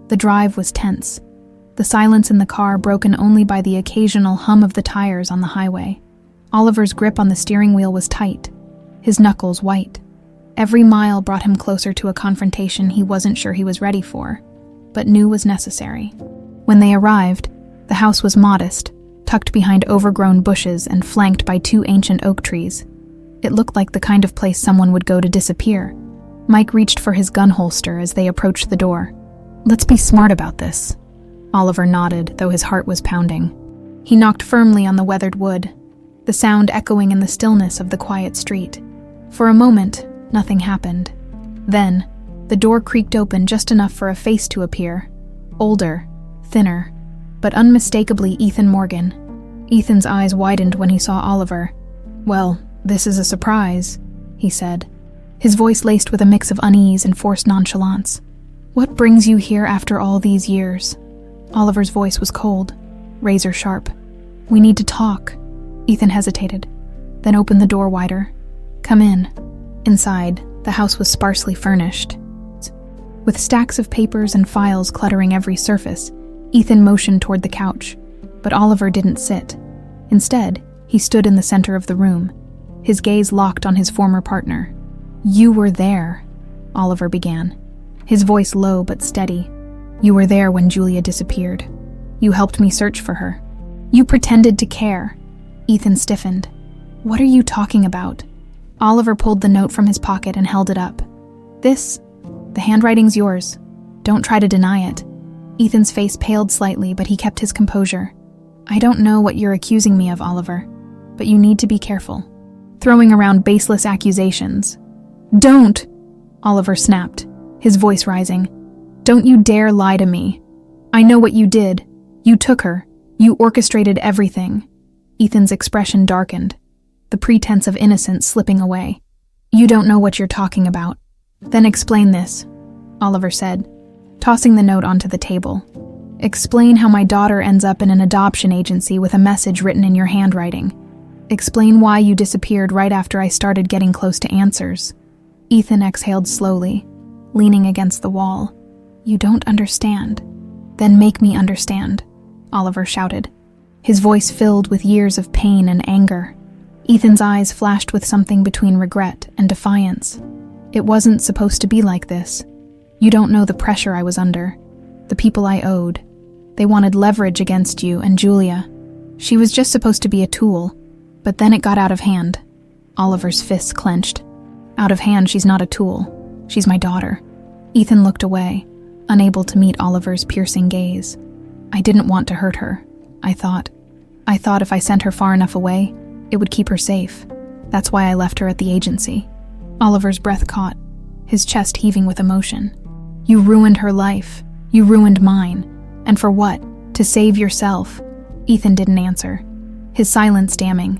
The drive was tense, the silence in the car broken only by the occasional hum of the tires on the highway. Oliver's grip on the steering wheel was tight, his knuckles white. Every mile brought him closer to a confrontation he wasn't sure he was ready for, but knew was necessary. When they arrived, the house was modest, tucked behind overgrown bushes and flanked by 2 ancient oak trees. It looked like the kind of place someone would go to disappear. Mike reached for his gun holster as they approached the door. "Let's be smart about this." Oliver nodded, though his heart was pounding. He knocked firmly on the weathered wood, the sound echoing in the stillness of the quiet street. For a moment, nothing happened. Then, the door creaked open just enough for a face to appear. Older, thinner, but unmistakably Ethan Morgan. Ethan's eyes widened when he saw Oliver. "Well, this is a surprise," he said, his voice laced with a mix of unease and forced nonchalance. "What brings you here after all these years?" Oliver's voice was cold, razor sharp. "We need to talk." Ethan hesitated, then opened the door wider. "Come in." Inside, the house was sparsely furnished. With stacks of papers and files cluttering every surface, Ethan motioned toward the couch, but Oliver didn't sit. Instead, he stood in the center of the room, his gaze locked on his former partner. "You were there," Oliver began, his voice low but steady. "You were there when Julia disappeared. You helped me search for her. You pretended to care." Ethan stiffened. "What are you talking about?" Oliver pulled the note from his pocket and held it up. The handwriting's yours. Don't try to deny it." Ethan's face paled slightly, but he kept his composure. "I don't know what you're accusing me of, Oliver, but you need to be careful. Throwing around baseless accusations." "Don't!" Oliver snapped, his voice rising. "Don't you dare lie to me. I know what you did. You took her. You orchestrated everything." Ethan's expression darkened, the pretense of innocence slipping away. "You don't know what you're talking about." "Then explain this," Oliver said, tossing the note onto the table. "Explain how my daughter ends up in an adoption agency with a message written in your handwriting. Explain why you disappeared right after I started getting close to answers." Ethan exhaled slowly, leaning against the wall. "You don't understand. Then make me understand," Oliver shouted, his voice filled with years of pain and anger. Ethan's eyes flashed with something between regret and defiance. "It wasn't supposed to be like this. You don't know the pressure I was under, the people I owed. They wanted leverage against you and Julia. She was just supposed to be a tool, but then it got out of hand." Oliver's fists clenched. "Out of hand, she's not a tool. She's my daughter." Ethan looked away, unable to meet Oliver's piercing gaze. "I didn't want to hurt her. I thought if I sent her far enough away, it would keep her safe. That's why I left her at the agency." Oliver's breath caught, his chest heaving with emotion. "You ruined her life. You ruined mine. And for what? To save yourself." Ethan didn't answer, his silence damning.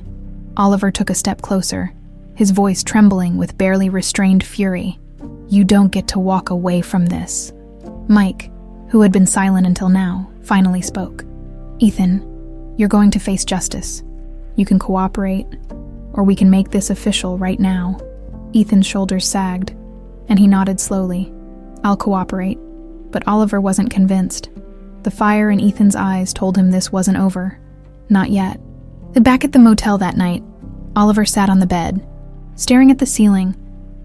Oliver took a step closer, his voice trembling with barely restrained fury. "You don't get to walk away from this." Mike, who had been silent until now, finally spoke. "Ethan, you're going to face justice. You can cooperate, or we can make this official right now." Ethan's shoulders sagged, and he nodded slowly. "I'll cooperate." But Oliver wasn't convinced. The fire in Ethan's eyes told him this wasn't over. Not yet. Back at the motel that night, Oliver sat on the bed, staring at the ceiling.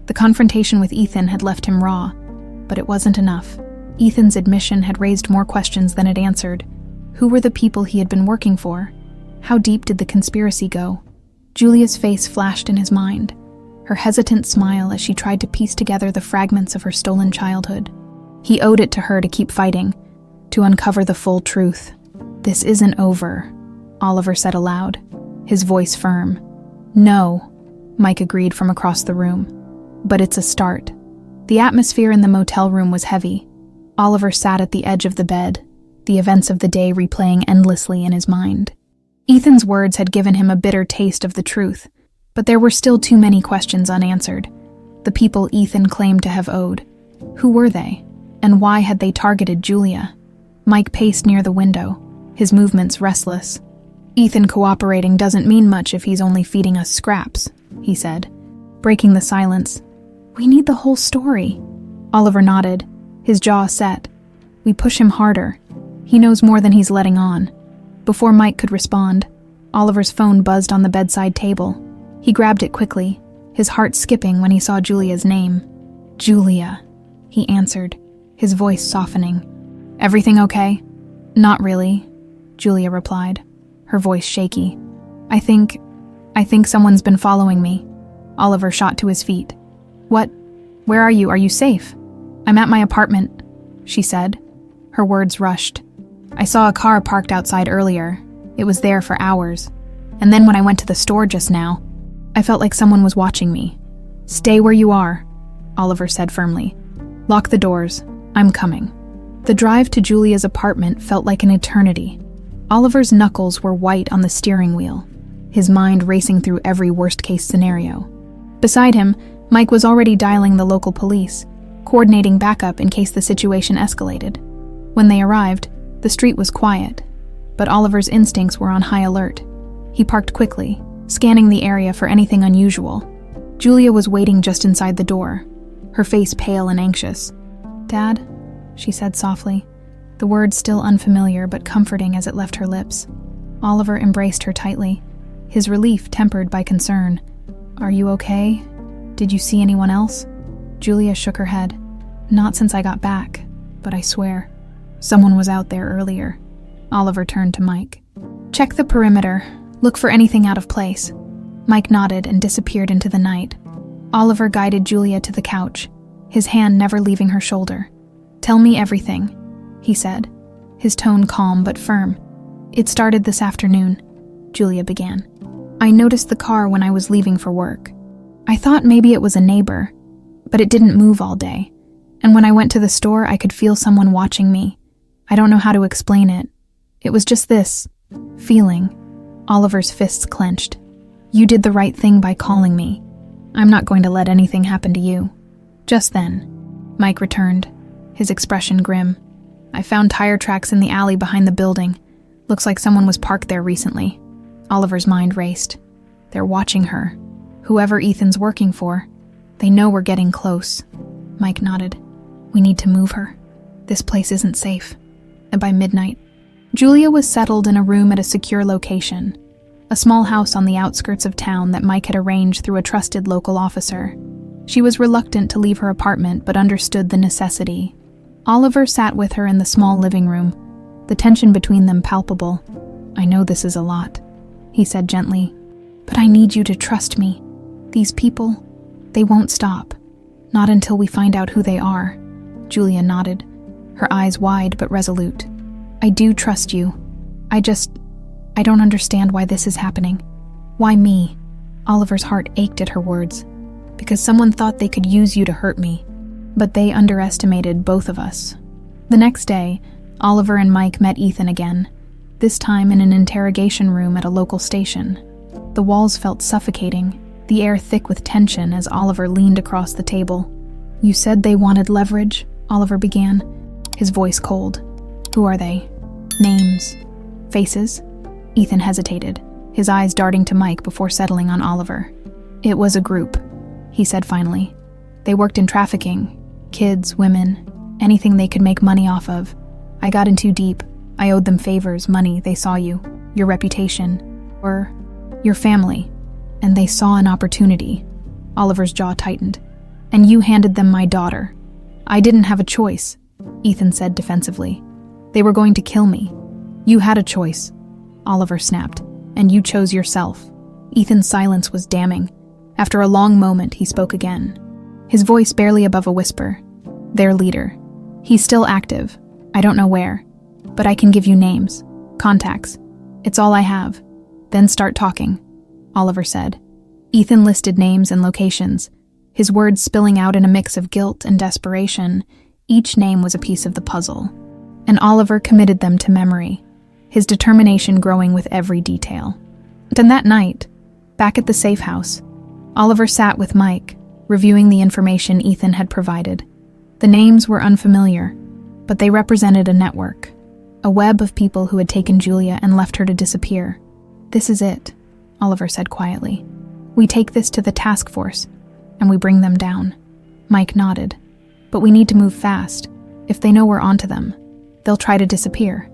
The confrontation with Ethan had left him raw, but it wasn't enough. Ethan's admission had raised more questions than it answered. Who were the people he had been working for? How deep did the conspiracy go? Julia's face flashed in his mind, her hesitant smile as she tried to piece together the fragments of her stolen childhood. He owed it to her to keep fighting, to uncover the full truth. "This isn't over," Oliver said aloud, his voice firm. "No," Mike agreed from across the room. "But it's a start." The atmosphere in the motel room was heavy. Oliver sat at the edge of the bed, the events of the day replaying endlessly in his mind. Ethan's words had given him a bitter taste of the truth, but there were still too many questions unanswered. The people Ethan claimed to have owed. Who were they? And why had they targeted Julia? Mike paced near the window, his movements restless. "Ethan cooperating doesn't mean much if he's only feeding us scraps," he said, breaking the silence. "We need the whole story." Oliver nodded, his jaw set. "We push him harder. He knows more than he's letting on." Before Mike could respond, Oliver's phone buzzed on the bedside table. He grabbed it quickly, his heart skipping when he saw Julia's name. "Julia," he answered, his voice softening. "Everything okay?" "Not really," Julia replied, her voice shaky. I think someone's been following me." Oliver shot to his feet. "What? Where are you? Are you safe?" "I'm at my apartment," she said. Her words rushed. "I saw a car parked outside earlier. It was there for hours. And then when I went to the store just now, I felt like someone was watching me." "Stay where you are," Oliver said firmly. "Lock the doors. I'm coming." The drive to Julia's apartment felt like an eternity. Oliver's knuckles were white on the steering wheel, his mind racing through every worst-case scenario. Beside him, Mike was already dialing the local police, coordinating backup in case the situation escalated. When they arrived, the street was quiet, but Oliver's instincts were on high alert. He parked quickly, scanning the area for anything unusual. Julia was waiting just inside the door, her face pale and anxious. "Dad?" she said softly, the word still unfamiliar but comforting as it left her lips. Oliver embraced her tightly, his relief tempered by concern. "Are you okay? Did you see anyone else?" Julia shook her head. "Not since I got back, but I swear, someone was out there earlier." Oliver turned to Mike. "Check the perimeter. Look for anything out of place." Mike nodded and disappeared into the night. Oliver guided Julia to the couch, his hand never leaving her shoulder. "Tell me everything," he said, his tone calm but firm. "It started this afternoon," Julia began. "I noticed the car when I was leaving for work. I thought maybe it was a neighbor, but it didn't move all day. And when I went to the store, I could feel someone watching me. I don't know how to explain it. It was just this feeling." Oliver's fists clenched. "You did the right thing by calling me. I'm not going to let anything happen to you." Just then, Mike returned, his expression grim. "I found tire tracks in the alley behind the building. Looks like someone was parked there recently." Oliver's mind raced. They're watching her. Whoever Ethan's working for. They know we're getting close. Mike nodded. "We need to move her. This place isn't safe." And by midnight, Julia was settled in a room at a secure location, a small house on the outskirts of town that Mike had arranged through a trusted local officer. She was reluctant to leave her apartment but understood the necessity. Oliver sat with her in the small living room, the tension between them palpable. "I know this is a lot," he said gently, "but I need you to trust me. These people, they won't stop. Not until we find out who they are." Julia nodded, her eyes wide but resolute. "I do trust you. I don't understand why this is happening. Why me?" Oliver's heart ached at her words. "Because someone thought they could use you to hurt me. But they underestimated both of us." The next day, Oliver and Mike met Ethan again, this time in an interrogation room at a local station. The walls felt suffocating, the air thick with tension as Oliver leaned across the table. "You said they wanted leverage," Oliver began, his voice cold. "Who are they? Names? Faces?" Ethan hesitated, his eyes darting to Mike before settling on Oliver. "It was a group," he said finally. "They worked in trafficking. Kids, women, anything they could make money off of. I got in too deep. I owed them favors, money, they saw you, your reputation, or your family, and they saw an opportunity." Oliver's jaw tightened. "And you handed them my daughter." "I didn't have a choice," Ethan said defensively. "They were going to kill me." "You had a choice," Oliver snapped, "and you chose yourself." Ethan's silence was damning. After a long moment, he spoke again, his voice barely above a whisper. "Their leader. He's still active. I don't know where, but I can give you names, contacts. It's all I have. Then start talking," Oliver said. Ethan listed names and locations, his words spilling out in a mix of guilt and desperation. Each name was a piece of the puzzle, and Oliver committed them to memory, his determination growing with every detail. And that night, back at the safe house, Oliver sat with Mike, reviewing the information Ethan had provided. The names were unfamiliar, but they represented a network, a web of people who had taken Julia and left her to disappear. "This is it," Oliver said quietly. "We take this to the task force, and we bring them down." Mike nodded. "But we need to move fast. If they know we're onto them, they'll try to disappear."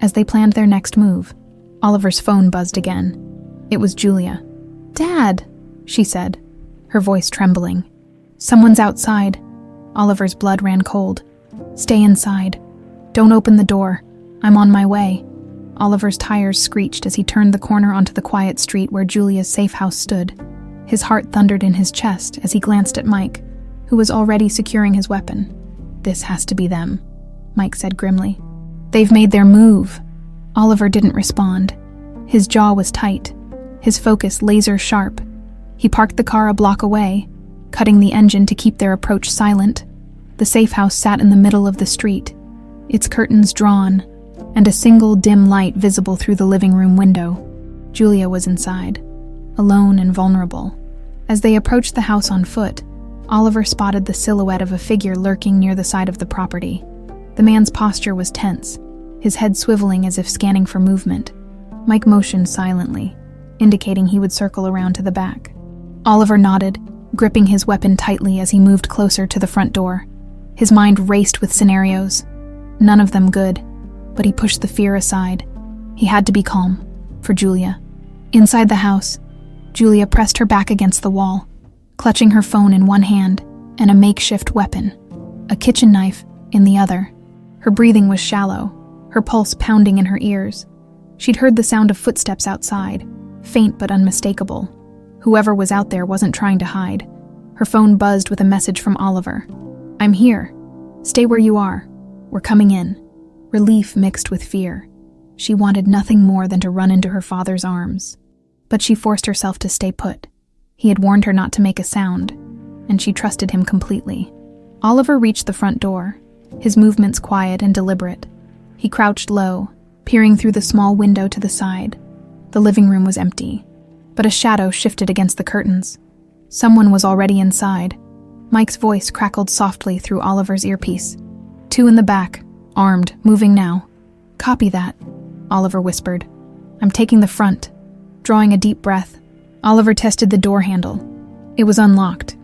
As they planned their next move, Oliver's phone buzzed again. It was Julia. "Dad," she said, her voice trembling. "Someone's outside." Oliver's blood ran cold. "Stay inside. Don't open the door. I'm on my way." Oliver's tires screeched as he turned the corner onto the quiet street where Julia's safe house stood. His heart thundered in his chest as he glanced at Mike, who was already securing his weapon. "This has to be them," Mike said grimly. "They've made their move." Oliver didn't respond. His jaw was tight, his focus laser sharp. He parked the car a block away, cutting the engine to keep their approach silent. The safe house sat in the middle of the street, its curtains drawn, and a single dim light visible through the living room window. Julia was inside, alone and vulnerable. As they approached the house on foot, Oliver spotted the silhouette of a figure lurking near the side of the property. The man's posture was tense, his head swiveling as if scanning for movement. Mike motioned silently, indicating he would circle around to the back. Oliver nodded, gripping his weapon tightly as he moved closer to the front door. His mind raced with scenarios, none of them good, but he pushed the fear aside. He had to be calm, for Julia. Inside the house, Julia pressed her back against the wall, clutching her phone in one hand and a makeshift weapon, a kitchen knife, in the other. Her breathing was shallow, her pulse pounding in her ears. She'd heard the sound of footsteps outside, faint but unmistakable. Whoever was out there wasn't trying to hide. Her phone buzzed with a message from Oliver. "I'm here. Stay where you are. We're coming in." Relief mixed with fear. She wanted nothing more than to run into her father's arms. But she forced herself to stay put. He had warned her not to make a sound, and she trusted him completely. Oliver reached the front door, his movements quiet and deliberate. He crouched low, peering through the small window to the side. The living room was empty, but a shadow shifted against the curtains. Someone was already inside. Mike's voice crackled softly through Oliver's earpiece. "Two in the back, armed, moving now." "Copy that," Oliver whispered. "I'm taking the front." Drawing a deep breath, Oliver tested the door handle. It was unlocked.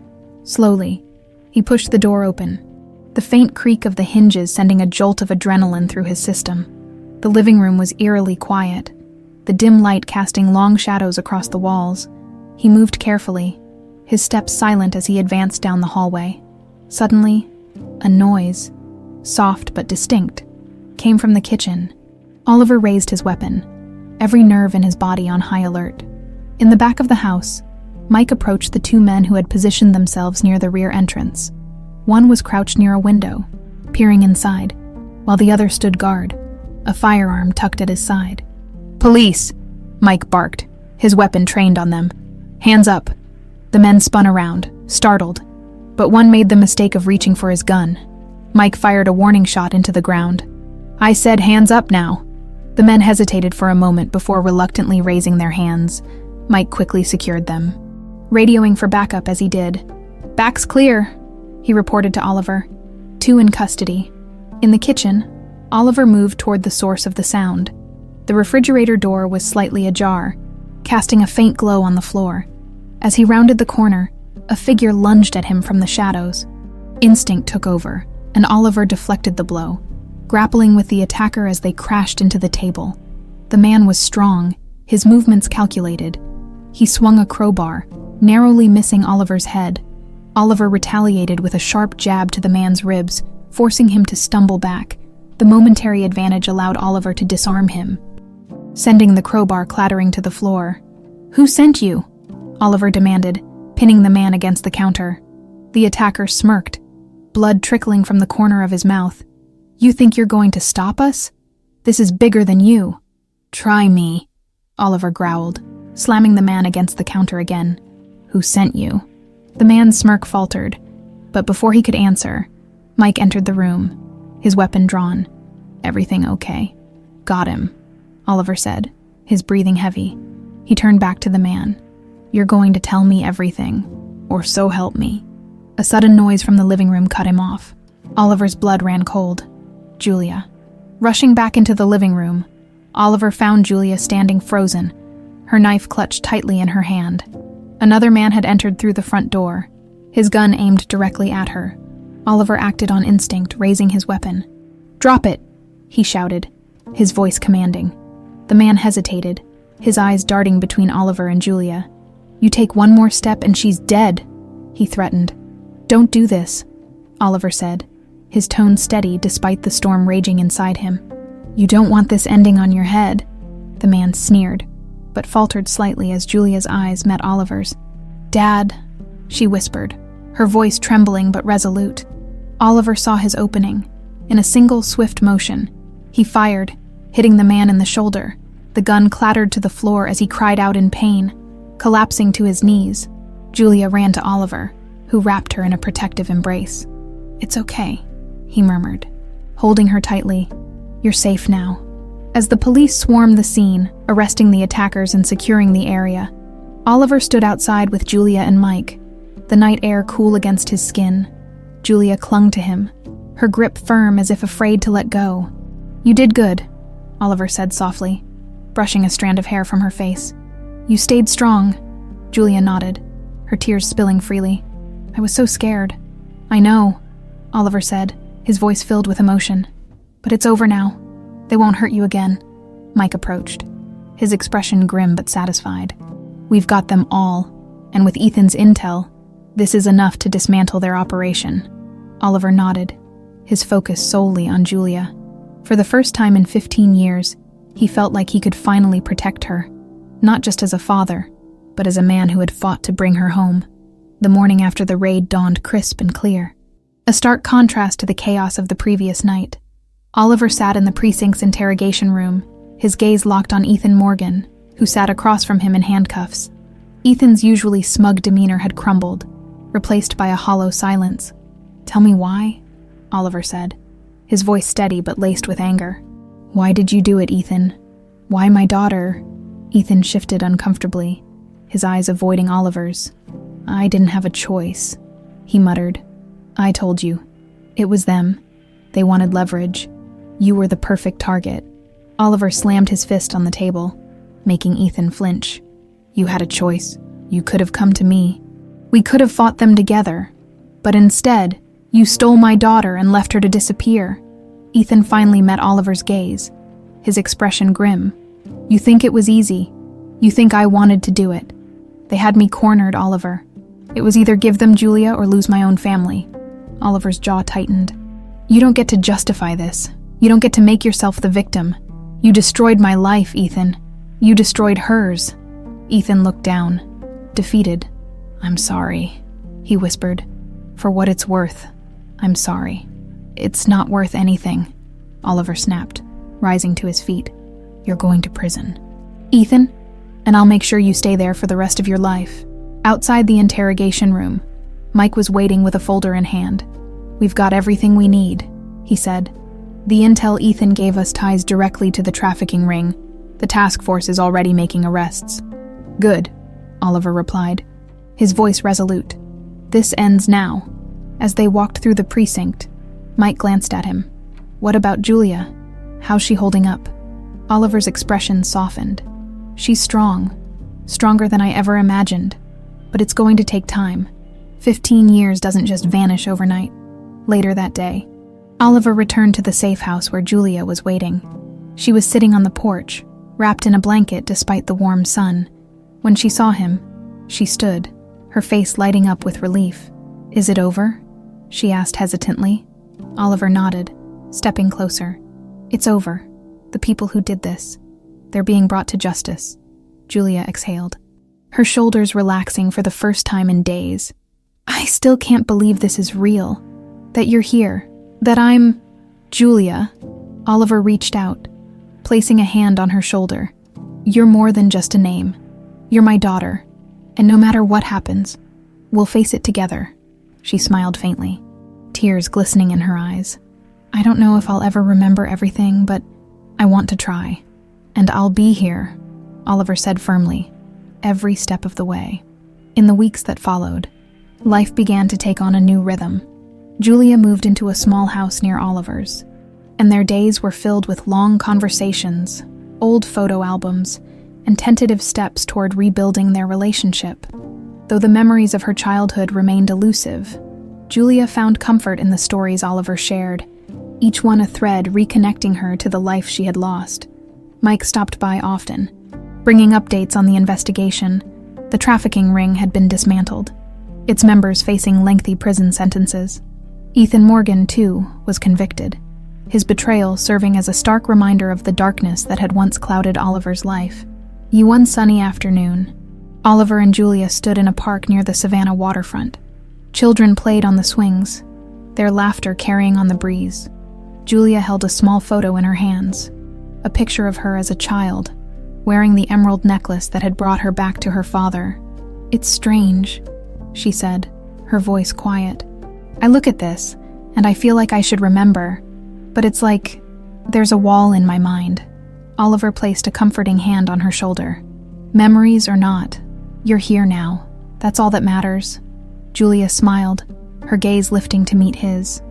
Slowly, he pushed the door open, the faint creak of the hinges sending a jolt of adrenaline through his system. The living room was eerily quiet, the dim light casting long shadows across the walls. He moved carefully, his steps silent as he advanced down the hallway. Suddenly, a noise, soft but distinct, came from the kitchen. Oliver raised his weapon, every nerve in his body on high alert. In the back of the house, Mike approached the two men who had positioned themselves near the rear entrance. One was crouched near a window, peering inside, while the other stood guard, a firearm tucked at his side. "Police!" Mike barked, his weapon trained on them. "Hands up!" The men spun around, startled, but one made the mistake of reaching for his gun. Mike fired a warning shot into the ground. "I said hands up now!" The men hesitated for a moment before reluctantly raising their hands. Mike quickly secured them. radioing for backup as he did. "Back's clear," he reported to Oliver. "Two in custody." In the kitchen, Oliver moved toward the source of the sound. The refrigerator door was slightly ajar, casting a faint glow on the floor. As he rounded the corner, a figure lunged at him from the shadows. Instinct took over, and Oliver deflected the blow, grappling with the attacker as they crashed into the table. The man was strong, his movements calculated. He swung a crowbar, narrowly missing Oliver's head. Oliver retaliated with a sharp jab to the man's ribs, forcing him to stumble back. The momentary advantage allowed Oliver to disarm him, sending the crowbar clattering to the floor. "Who sent you?" Oliver demanded, pinning the man against the counter. The attacker smirked, blood trickling from the corner of his mouth. "You think you're going to stop us? This is bigger than you." "Try me," Oliver growled, slamming the man against the counter again. "Who sent you?" The man's smirk faltered, but before he could answer, Mike entered the room, his weapon drawn. "Everything okay?" "Got him," Oliver said, his breathing heavy. He turned back to the man. "You're going to tell me everything, or so help me." A sudden noise from the living room cut him off. Oliver's blood ran cold. Julia. Rushing back into the living room, Oliver found Julia standing frozen, her knife clutched tightly in her hand. Another man had entered through the front door, his gun aimed directly at her. Oliver acted on instinct, raising his weapon. "Drop it," he shouted, his voice commanding. The man hesitated, his eyes darting between Oliver and Julia. "You take one more step and she's dead," he threatened. "Don't do this," Oliver said, his tone steady despite the storm raging inside him. "You don't want this ending on your head," the man sneered, but faltered slightly as Julia's eyes met Oliver's. "Dad," she whispered, her voice trembling but resolute. Oliver saw his opening. In a single swift motion, he fired, hitting the man in the shoulder. The gun clattered to the floor as he cried out in pain, collapsing to his knees. Julia ran to Oliver, who wrapped her in a protective embrace. "It's okay," he murmured, holding her tightly. "You're safe now." As the police swarmed the scene, arresting the attackers and securing the area, Oliver stood outside with Julia and Mike, the night air cool against his skin. Julia clung to him, her grip firm as if afraid to let go. "You did good," Oliver said softly, brushing a strand of hair from her face. "You stayed strong." Julia nodded, her tears spilling freely. "I was so scared." "I know," Oliver said, his voice filled with emotion. "But it's over now. They won't hurt you again." Mike approached, his expression grim but satisfied. "We've got them all, and with Ethan's intel, this is enough to dismantle their operation." Oliver nodded, his focus solely on Julia. For the first time in 15 years, he felt like he could finally protect her, not just as a father, but as a man who had fought to bring her home. The morning after the raid dawned crisp and clear, a stark contrast to the chaos of the previous night. Oliver sat in the precinct's interrogation room, his gaze locked on Ethan Morgan, who sat across from him in handcuffs. Ethan's usually smug demeanor had crumbled, replaced by a hollow silence. "Tell me why?" Oliver said, his voice steady but laced with anger. "Why did you do it, Ethan? Why my daughter?" Ethan shifted uncomfortably, his eyes avoiding Oliver's. "I didn't have a choice," he muttered. "I told you. It was them. They wanted leverage. You were the perfect target." Oliver slammed his fist on the table, making Ethan flinch. "You had a choice. You could have come to me. We could have fought them together. But instead, you stole my daughter and left her to disappear." Ethan finally met Oliver's gaze, his expression grim. "You think it was easy. You think I wanted to do it. They had me cornered, Oliver. It was either give them Julia or lose my own family." Oliver's jaw tightened. "You don't get to justify this. You don't get to make yourself the victim. You destroyed my life, Ethan. You destroyed hers." Ethan looked down, defeated. "I'm sorry," he whispered. "For what it's worth, I'm sorry." "It's not worth anything," Oliver snapped, rising to his feet. "You're going to prison, Ethan, and I'll make sure you stay there for the rest of your life." Outside the interrogation room, Mike was waiting with a folder in hand. "We've got everything we need," he said. "The intel Ethan gave us ties directly to the trafficking ring. The task force is already making arrests." "Good," Oliver replied. his voice resolute. "This ends now." As they walked through the precinct, Mike glanced at him. "What about Julia? How's she holding up?" Oliver's expression softened. "She's strong. Stronger than I ever imagined. But it's going to take time. 15 years doesn't just vanish overnight." Later that day, Oliver returned to the safe house where Julia was waiting. She was sitting on the porch, wrapped in a blanket despite the warm sun. When she saw him, she stood, her face lighting up with relief. "Is it over?" she asked hesitantly. Oliver nodded, stepping closer. "It's over. The people who did this. They're being brought to justice." Julia exhaled, her shoulders relaxing for the first time in days. "I still can't believe this is real. That you're here. That I'm..." "Julia," Oliver reached out, placing a hand on her shoulder. "You're more than just a name. You're my daughter. And no matter what happens, we'll face it together." She smiled faintly, tears glistening in her eyes. "I don't know if I'll ever remember everything, but I want to try. And I'll be here," Oliver said firmly, every step of the way. In the weeks that followed, life began to take on a new rhythm. Julia moved into a small house near Oliver's, and their days were filled with long conversations, old photo albums, and tentative steps toward rebuilding their relationship. Though the memories of her childhood remained elusive, Julia found comfort in the stories Oliver shared, each one a thread reconnecting her to the life she had lost. Mike stopped by often, bringing updates on the investigation. The trafficking ring had been dismantled, its members facing lengthy prison sentences. Ethan Morgan, too, was convicted, his betrayal serving as a stark reminder of the darkness that had once clouded Oliver's life. One sunny afternoon, Oliver and Julia stood in a park near the Savannah waterfront. Children played on the swings, their laughter carrying on the breeze. Julia held a small photo in her hands, a picture of her as a child, wearing the emerald necklace that had brought her back to her father. "It's strange," she said, her voice quiet. "I look at this, and I feel like I should remember, but it's like there's a wall in my mind." Oliver placed a comforting hand on her shoulder. "Memories or not, you're here now. That's all that matters." Julia smiled, her gaze lifting to meet his.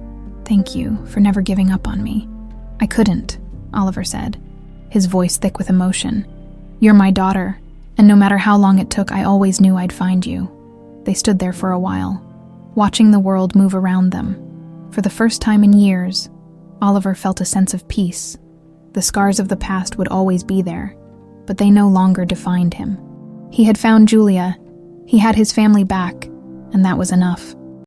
"Thank you for never giving up on me." "I couldn't," Oliver said, his voice thick with emotion. "You're my daughter, and no matter how long it took, I always knew I'd find you." They stood there for a while, watching the world move around them. For the first time in years, Oliver felt a sense of peace. The scars of the past would always be there, but they no longer defined him. He had found Julia, he had his family back, and that was enough.